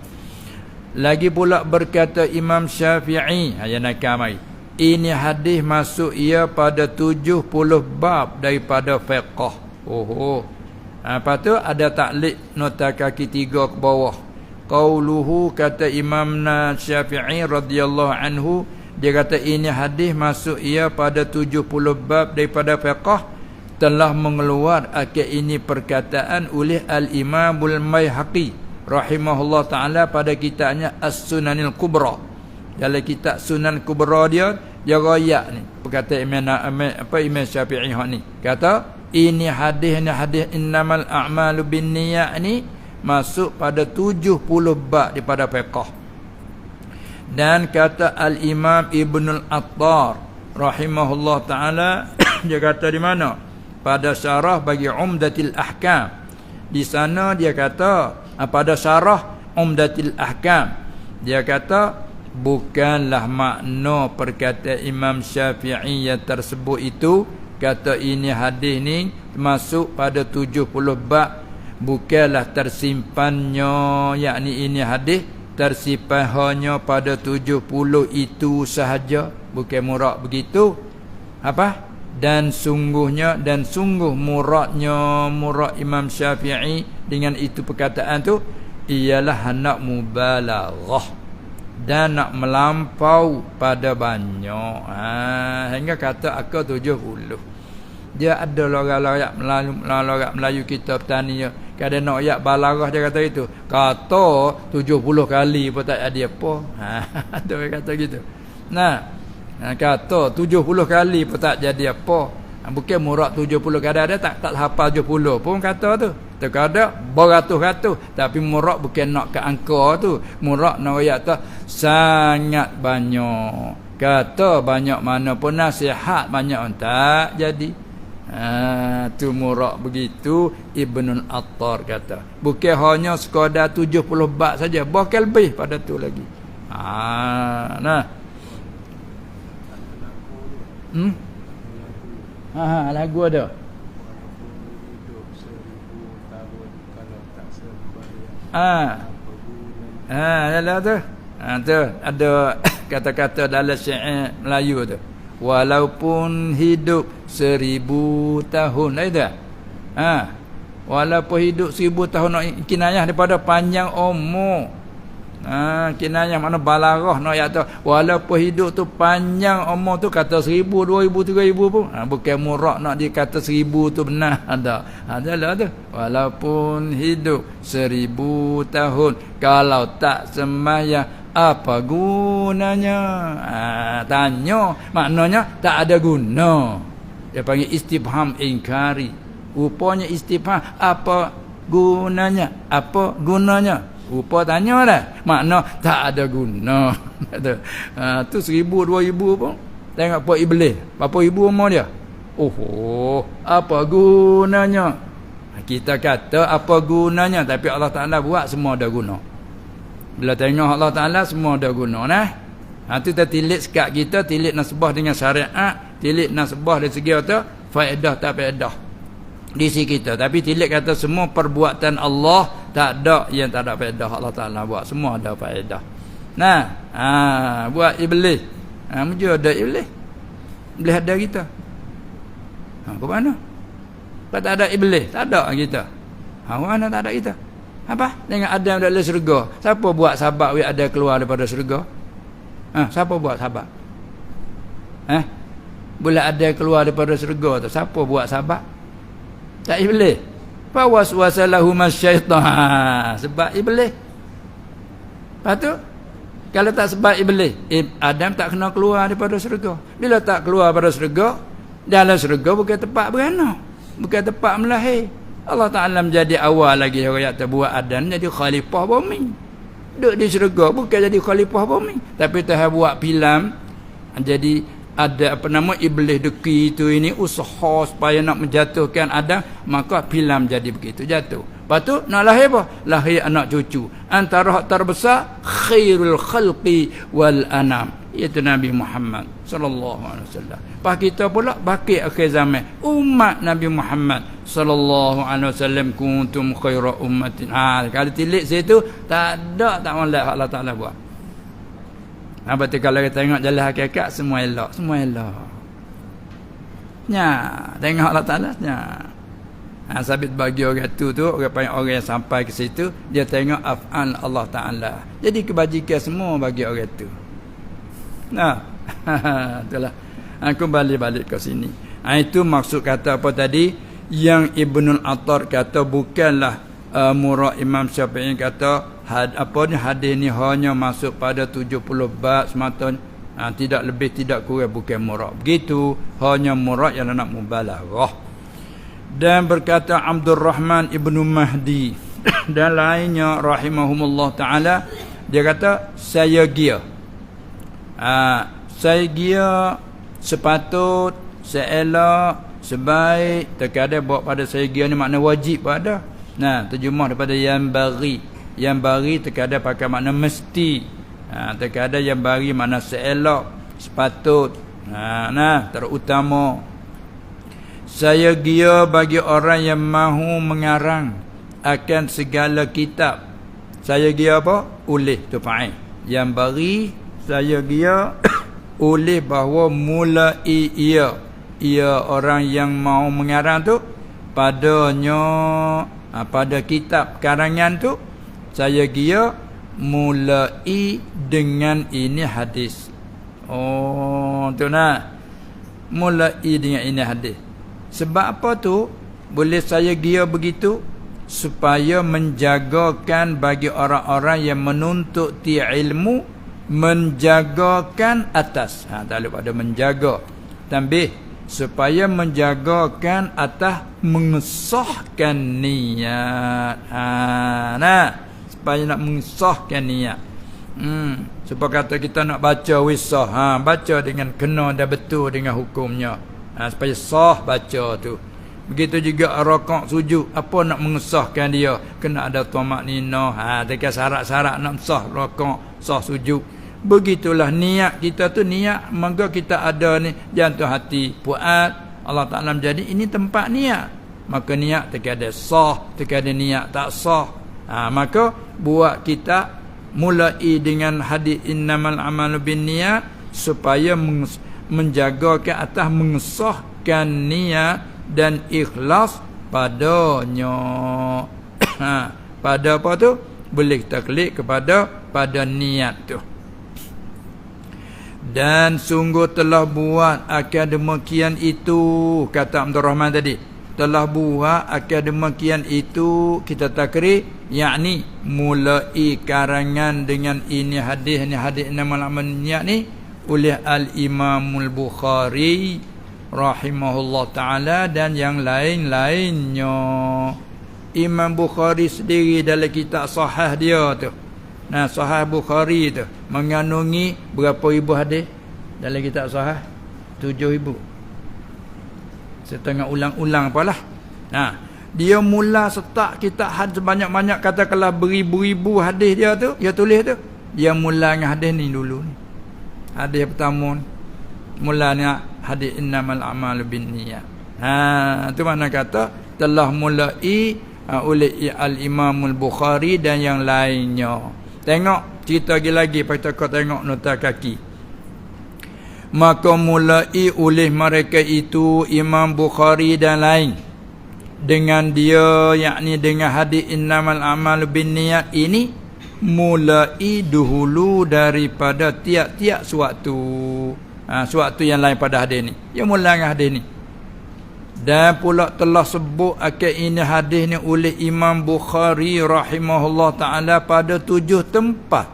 Lagi pula berkata Imam Syafi'i, yang nak mai, ini hadis masuk ia pada 70 bab daripada fiqh. Apa tu ada taklid nota kaki 3 ke bawah. Qauluhu, kata Imam Syafi'i radhiyallahu anhu, dia kata ini hadis masuk ia pada 70 bab daripada fiqh, telah mengeluar akal ini perkataan oleh Al-Imamul Baihaqi rahimahullah taala pada kitabnya As-Sunanil Kubra. Dalam kitab Sunan Kubra dia rayak ni perkataan Imam Syafi'i ni. Kata ini hadis innamal a'malu binniyat ni masuk pada 70 bab daripada fiqh. Dan kata Al-Imam Ibnul Attar rahimahullah taala dia kata di mana? Pada syarah bagi Umdatil Ahkam. Di sana dia kata pada syarah Umdatil Ahkam dia kata bukanlah makna perkataan Imam Syafi'i yang tersebut itu, kata ini hadis ni masuk pada 70 bab, bukanlah tersimpannya, yakni ini hadis tersimpan hanya pada 70 itu sahaja, bukan murak begitu. Apa? Dan sungguh murak Imam Syafi'i dengan itu perkataan tu ialah hendak mubalaghah dan nak melampau pada banyak. Hingga kata akal 70. Dia ada lorak-lorak Melayu kita petani ya. Kadang nak ayat balarah dia kata itu. Kata 70 kali pun tak ada apa. Ada orang kata gitu. Kata 70 kali pun tak jadi apa. Bukan murak 70 kadang ada tak hafal 70 pun kata tu. Terkadang beratus-ratus, tapi murak bukan nak ke angka tu. Murak nak ayat tu sangat banyak. Kata banyak mana pun nasihat banyak tak jadi. Tu murak begitu Ibnul Attar kata. Bukan hanya sekadar 70 bab saja, bahkan lebih pada tu lagi. Lagu ada. Dalam tu. Tu ada kata-kata dalam syair Melayu tu. Walaupun hidup 1000 tahun. Ada. Walaupun hidup 1000 tahun, kinayah daripada panjang umur. Kinayah mana balarah nak ayat tu. Walaupun hidup tu panjang umur tu, kata 1000, 2000, 3000 pun bukan murak nak dikata 1000 tu benar. Adalah tu. Walaupun hidup 1000 tahun, kalau tak sembahyang apa gunanya? Tanya, maknanya tak ada guna. Dia panggil istifham inkari. Rupanya istifham, apa gunanya? Apa gunanya? Rupa tanya dah. Makna tak ada guna. Tu 1000 2000 pun. Tengok Pak Iblis. Berapa ribu umur dia? Oh, apa gunanya? Kita kata apa gunanya, tapi Allah Ta'ala buat semua ada guna. Bila tengok Allah Ta'ala semua ada guna nah. Tu kita tilik sekat kita, tilik nasbah dengan syariat, tilik nasbah dari segi kata faedah tak faedah di sisi kita. Tapi tilik kata semua perbuatan Allah tak ada yang tak ada faedah. Allah Ta'ala buat semua ada faedah. Nah, buat Iblis. Mujur ada Iblis. Iblis ada kita. Ke mana? Kalau tak ada Iblis, tak ada kita. Mana tak ada kita? Apa? Dengan Adam dalam syurga. Siapa buat sabab we ada keluar daripada syurga? Siapa buat sabab? Bila ada keluar daripada syurga tu, siapa buat sabab? Tak Iblis. Fa waswasa lahum syaitan. Sebab Iblis. Lepas tu kalau tak sebab Iblis, Adam tak kena keluar daripada syurga. Bila tak keluar daripada syurga, dalam syurga bukan tempat beranak, bukan tempat melahir. Allah Ta'ala menjadi awal lagi orang yang buat Adam jadi khalifah bumi. Duduk di syurga bukan jadi khalifah bumi, tapi Tuhan buat filem. Jadi ada Iblis deki itu ini usaha supaya nak menjatuhkan Adam, maka filem jadi begitu jatuh. Lepas tu nak lahir apa? Lahir anak cucu. Antara hak terbesar khairul khalqi wal anam, iaitu Nabi Muhammad sallallahu alaihi wasallam. Pas kita pula baki akhir zaman umat Nabi Muhammad sallallahu alaihi wasallam, kuntum khaira ummatin. Kalau tilik situ tak molek Allah Taala buat. Betul kalau kita tengok jalan hakikat semua elok, semua elok. Tengok Allah Taala sabit bagi orang tu orang panggil orang yang sampai ke situ, dia tengok af'al Allah Ta'ala. Jadi kebajikan semua bagi orang tu. Itulah. Kembali ke sini. Itu maksud kata apa tadi? Yang Ibnul Attar kata bukanlah murad Imam Syafi'i kata hadis ni hanya masuk pada 70 bab semata, tidak lebih tidak kurang, bukan murad. Begitu, hanya murad yang nak mubalaghah. Dan berkata Abdul Rahman Ibnu Mahdi dan lainnya rahimahumullah ta'ala, dia kata saya gia sepatut, seelok, sebaik. Terkadang bawa pada saya gia ni makna wajib pada. Terjemah daripada yang bari terkadang pakai makna mesti. Terkadang yang bari makna seelok, sepatut, terutama. Saya gia bagi orang yang mahu mengarang akan segala kitab. Saya gia apa? Oleh tu fa'il. Yang bari saya gia oleh bahawa mulai ia orang yang mahu mengarang tu padanya, pada kitab karangan tu saya gia mulai dengan ini hadis. Tu mulai dengan ini hadis. Sebab apa tu boleh saya gia begitu? Supaya menjagakan bagi orang-orang yang menuntut ilmu, menjagakan atas. Takluk pada menjaga. Tambih supaya menjagakan atas mengesahkan niat. Supaya nak mengesahkan niat. Supaya kata kita nak baca wisah, baca dengan kena dan betul dengan hukumnya. Supaya sah baca tu. Begitu juga rakaat sujud, apa nak mengesahkan dia, kena ada tamakninah. Dekat syarat-syarat nak sah rakaat, sah sujud. Begitulah niat kita tu, niat maka kita ada ni jantung hati, puat Allah Taala menjadi ini tempat niat. Maka niat terkadang sah, terkadang niat tak sah. Maka buat kita mulai dengan hadis innamal amalu binniyat supaya menjaga ke atas mengesahkan niat dan ikhlas padanya. Pada apa tu? Boleh kita klik pada niat tu. Dan sungguh telah buat akan demikian itu, kata Abdul Rahman tadi, telah buat akan demikian itu, kita takrir, yakni mulai karangan dengan ini hadis innamal amalu binniyat ni oleh Al-Imamul Bukhari rahimahullah ta'ala dan yang lain-lainnya. Imam Bukhari sendiri dalam kitab sahih dia tu. Nah, sahih Bukhari tu mengandungi berapa ribu hadis dalam kitab sahih? 7,000. Setengah ulang-ulang apalah. Nah, dia mula start kitab hadis banyak-banyak, katakanlah beribu-ribu hadis dia tu, dia tulis tu. Dia mula dengan hadis ni dulu ni. Hadis pertama ni. Mulanya hadis innamal a'malu binniyat. Tu mana kata telah mulai oleh al-Imam al-Bukhari dan yang lainnya. Tengok cerita lagi kita tengok nota kaki. Maka mulai oleh mereka itu Imam Bukhari dan lain dengan dia, yakni dengan hadis innamal a'malu binniyat ini mulai dahulu daripada tiap-tiap suatu suatu yang lain pada hadis ni. Dia mula dengan hadis ni. Dan pula telah sebut akan ini hadis ni oleh Imam Bukhari rahimahullah ta'ala pada 7 tempat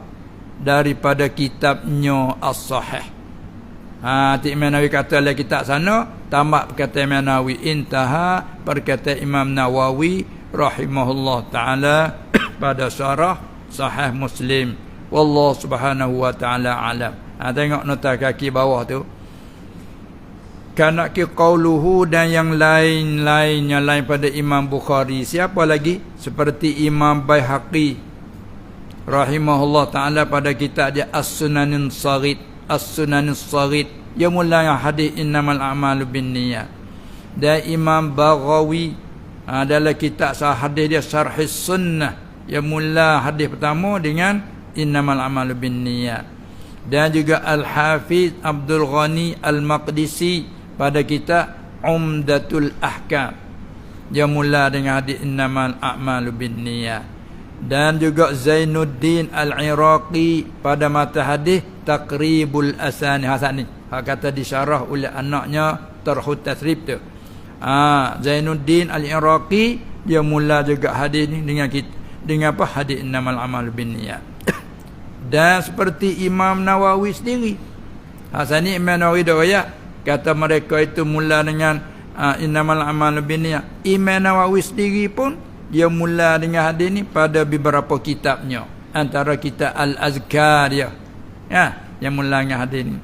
daripada kitabnya As-Sahih. Imam Nawawi kata dalam kitab sana, tamat perkataan Imam Nawawi, intaha perkataan Imam Nawawi rahimahullah ta'ala pada syarah Sahih Muslim. Wallahu subhanahu wa ta'ala alam. Tengok nota kaki bawah tu. Kana ki qauluhu dan yang lain-lainnya lain pada Imam Bukhari. Siapa lagi? Seperti Imam Baihaqi rahimahullah ta'ala pada kitab dia As-Sunanin Saghid. As-Sunanin Saghid. Dia mula yang hadis innamal a'malu binniyat. Dan Imam Baghawi dalam kitab hadis dia Syarhis Sunnah. Dia mula hadis pertama dengan innamal a'malu binniyat. Dan juga Al-Hafiz Abdul Ghani Al-Maqdisi pada kitab Umdatul Ahkam. Dia mula dengan hadis innamal a'malu binniyat. Dan juga Zainuddin Al-Iraqi pada mata hadis Taqribul Asani Hasan ni. Kata disyarah oleh anaknya Tarhut Tasrib tu. Zainuddin Al-Iraqi dia mula juga hadis ni dengan apa? Hadis innamal a'malu binniyat. Dan seperti Imam Nawawi sendiri. Hasani Imam Nawawi dah riwayat kata mereka itu mula dengan innamal a'malu binniyat. Imam Nawawi sendiri pun dia mula dengan hadis ni pada beberapa kitabnya. Antara kitab Al-Azkar dia. Yang mula dengan hadis ni.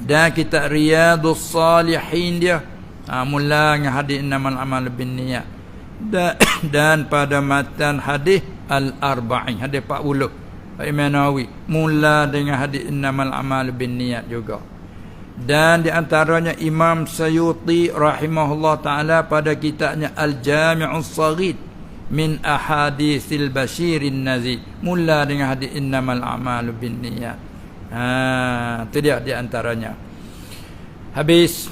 Dan kitab Riyadhus Salihin dia mula dengan hadis innamal a'malu binniyat. Dan pada matan hadis Al-Arba'in, hadis 40 Imam Nawawi mula dengan hadis innamal a'malu binniyat juga. Dan di antaranya Imam Sayuti rahimahullah taala pada kitabnya Al-Jami'us Saghid min Ahaditsil Bashirin Nazir mula dengan hadis innamal a'malu binniyat. Itu dia di antaranya. Habis.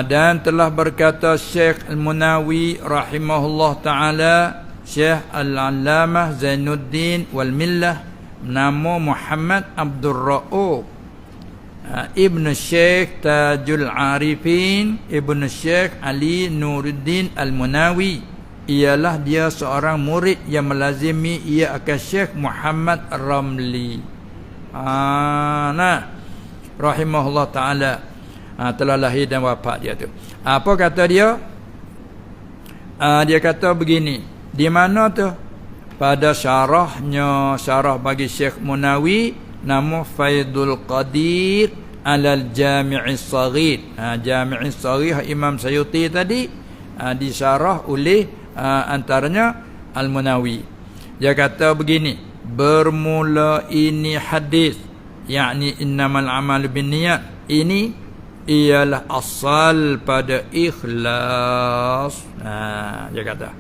Dan telah berkata Syekh Al-Munawi rahimahullah taala, Syekh Al-Allamah Zainuddin wal Millah, nama Muhammad Abdul Ra'uf Ibn Syekh Tajul Arifin Ibn Syekh Ali Nuruddin Al-Munawi. Ialah dia seorang murid yang melazimi ia akan Syekh Muhammad Ramli. Rahimahullah ta'ala. Telah lahir dan wafat dia tu. Apa kata dia? Dia kata begini. Di mana tu? Pada syarahnya, syarah bagi Syekh Munawi, nama Faidul Qadir alal Jami'is Saghir. Jami'is Saghir Imam Sayuti tadi disyarah oleh antaranya Al-Munawi. Dia kata begini, bermula ini hadis, yakni innamal a'malu binniyat, ini ialah asal pada ikhlas. Dia kata,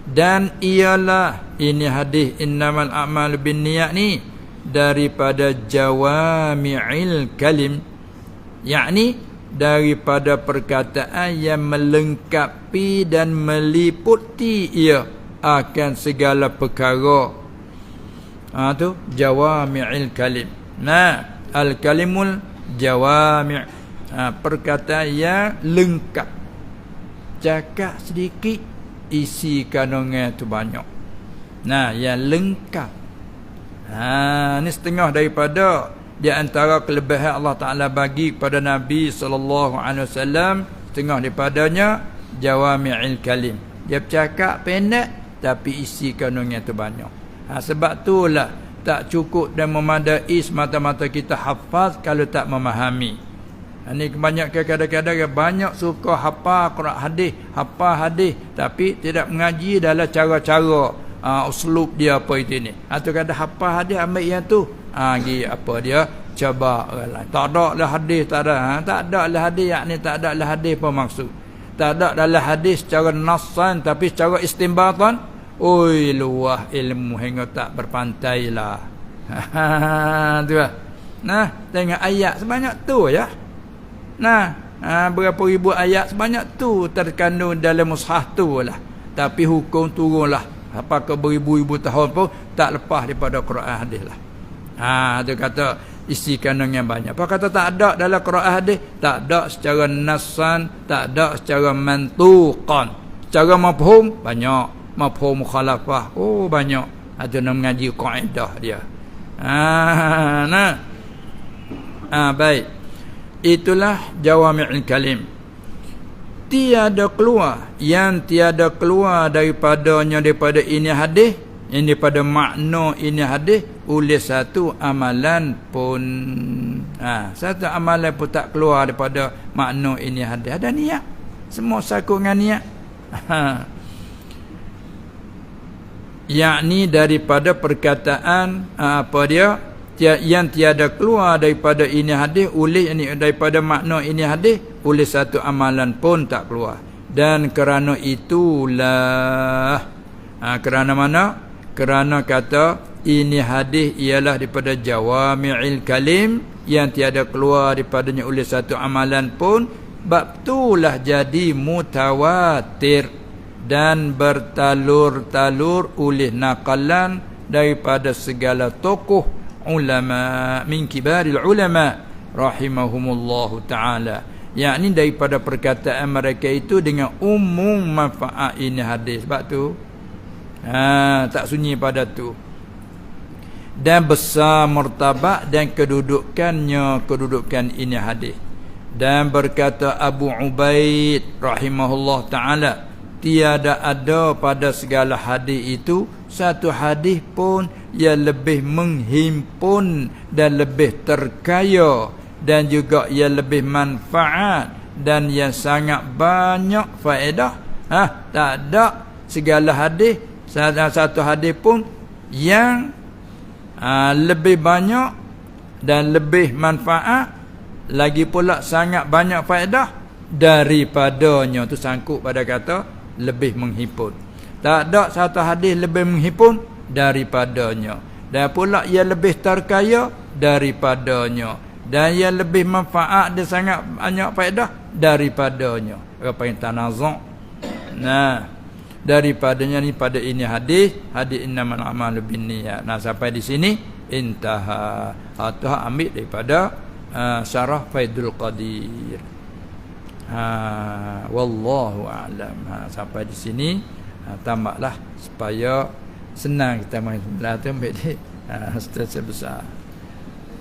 dan ialah ini hadis innamal a'malu binniyat ni daripada jawami'il kalim, yakni daripada perkataan yang melengkapi dan meliputi ia akan segala perkara. Tu jawami'il kalim. Al-kalimul jawami', perkataan yang lengkap. Cakap sedikit, isi kandungan tu banyak. Yang lengkap. Ni setengah daripada di antara kelebihan Allah Ta'ala bagi kepada Nabi SAW. Setengah daripadanya jawami'il kalim, Dia bercakap pendek tapi isi kandungnya tu banyak. Sebab itulah tak cukup dan memadai semata-mata kita hafaz kalau tak memahami. Ini kebanyakan kadang-kadang banyak suka hafal Quran hadis, hafal hadis tapi tidak mengaji dalam cara-cara uslub dia apa itu ni. Atau kadang hafal hadis ambil yang tu. Apa dia coba orang lain. Tak ada lah hadis, tak ada. Tak ada lah hadis, yakni tak ada lah hadis apa maksud. Tak ada dalam hadis secara nassan tapi secara istinbatan. Oi, luah ilmu hingga tak berpantai lah. Tu lah. Nah, tengok ayat sebanyak tu ya. Nah, berapa ribu ayat sebanyak tu terkandung dalam mushaf tu lah. Tapi hukum turunlah. Apakah beribu-ribu tahun pun tak lepas daripada Quran hadis lah. Dia kata isi kandung yang banyak. Apa kata tak ada dalam Quran hadis? Tak ada secara nassan, tak ada secara mantuqan. Secara mafhum banyak. Mafhum mukhalafah banyak. Ada nak mengaji kaedah dia. Baik. Itulah jawami'ul kalim. Tiada keluar daripada ini hadis, ini daripada makna ini hadis oleh satu amalan pun. Satu amalan pun tak keluar daripada makna ini hadis. Ada niat. Semua sakut dengan niat. Yakni daripada perkataan yang tiada keluar daripada ini hadis oleh ini daripada makna ini hadis oleh satu amalan pun tak keluar. Dan kerana itulah kerana mana? Kerana kata ini hadis ialah daripada jawami'il kalim yang tiada keluar daripadanya oleh satu amalan pun, bab itulah jadi mutawatir dan bertalur-talur oleh naqalan daripada segala tokoh ulama min kibaril ulama rahimahumullahu taala, yakni daripada perkataan mereka itu dengan umum manfaat ini hadis. Sebab tu tak sunyi pada tu. Dan besar martabat dan kedudukan ini hadis. Dan berkata Abu Ubaid rahimahullah taala, tiada ada pada segala hadis itu satu hadis pun yang lebih menghimpun dan lebih terkaya dan juga yang lebih manfaat dan yang sangat banyak faedah. Tak ada segala hadis, satu hadis pun yang lebih banyak dan lebih manfaat, lagi pula sangat banyak faedah daripadanya. Tu sangkut pada kata lebih menghimpun. Tak ada satu hadis lebih menghimpun daripadanya, dan pula ia lebih terkaya daripadanya, dan ia lebih manfaat dan sangat banyak faedah daripadanya. Apa yang tanazuk daripadanya ni pada ini hadis innamal a'malu binniyat. Sampai di sini intaha. Atau ambil daripada syarah Faidul Qadir. Wallahu a'lam. Sampai di sini tamatlah supaya senang kita main sebelah tu ambil dia seterusnya besar.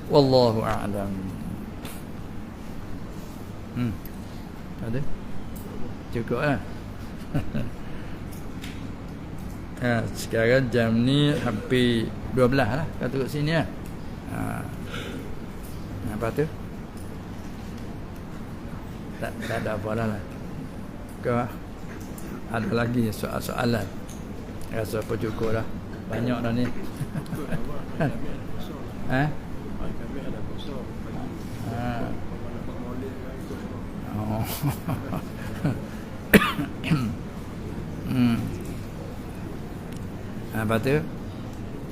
Wallahu a'lam. Ada? Cukup lah. Sekarang jam ni hampir 12 lah. Kau tengok sini lah. Apa tu? Tak ada apa lah. Kau ada lagi soalan? Rasa apa cukup dah? Banyak dah ni. Apa tu?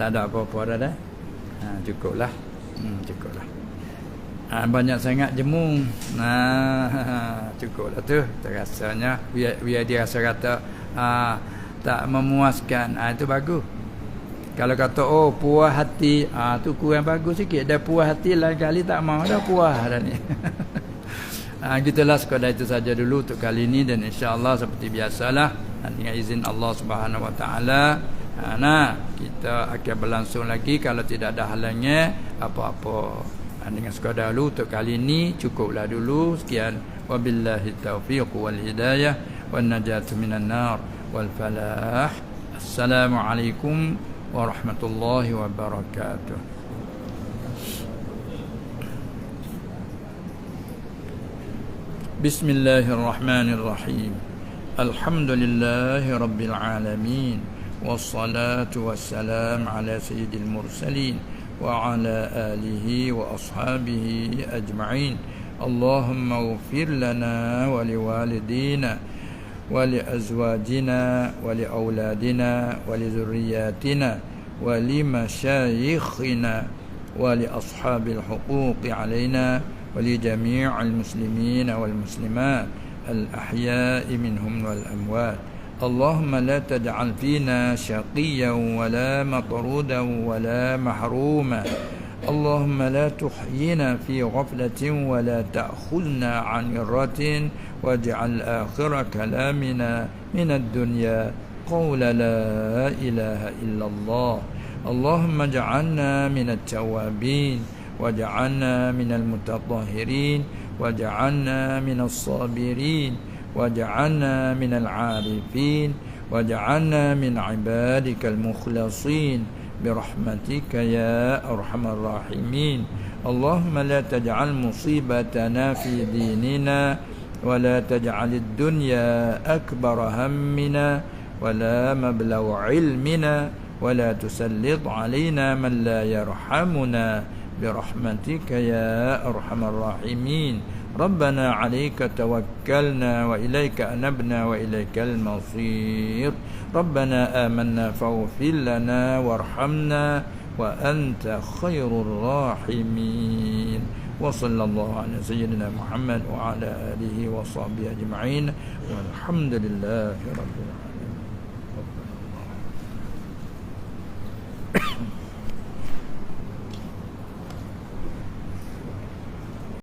Tak ada apa-apa dah. Cukuplah. Cukuplah. Banyak sangat jemu. Cukuplah tu. Terasanya biar dia rasa kata tak memuaskan. Itu bagus. Kalau kata puas hati, tu kurang bagus sikit. Dah puas hati lain kali tak mau dah puas dah ni. Gitulah, sekadar itu saja dulu untuk kali ini, dan insya-Allah seperti biasalah dengan izin Allah Subhanahu wa taala kita akan berlangsung lagi kalau tidak ada halangnya apa-apa. Dengan sekadar dulu untuk kali ini cukuplah dulu. Sekian, wabillahi taufiq wal hidayah wan najatu minan nar. والفلاح. السلام عليكم ورحمة الله وبركاته. بسم الله الرحمن الرحيم. الحمد لله رب العالمين، والصلاة والسلام على سيد المرسلين وعلى آله وأصحابه أجمعين. اللهم اغفر لنا ولوالدينا ولأزواجنا ولأولادنا ولذرياتنا ولمشايخنا ولأصحاب الحقوق علينا ولجميع المسلمين والمسلمات الأحياء منهم والأموات. اللهم لا تجعل فينا شقيا ولا مطرودا ولا محروما. اللهم لا تحيينا في غفلة ولا تأخذنا عن مرة، واجعل آخر كلامنا من الدنيا قول لا إله إلا الله. اللهم اجعلنا من التوابين، واجعلنا من المتطهرين، واجعلنا من الصابرين، واجعلنا من العارفين، واجعلنا من عبادك المخلصين برحمتك يا أرحم الراحمين. اللهم لا تجعل مصيبتنا في ديننا، ولا تجعل الدنيا أكبر همنا ولا مبلغ علمنا، ولا تسلط علينا من لا يرحمنا برحمتك يا أرحم الراحمين. ربنا عليك توكلنا وإليك أنبنا وإليك المصير. ربنا آمنا فاغفر لنا وارحمنا وأنت خير الراحمين. وصلى الله على سيدنا محمد وعلى آله وصحبه أجمعين، والحمد لله رب العالمين.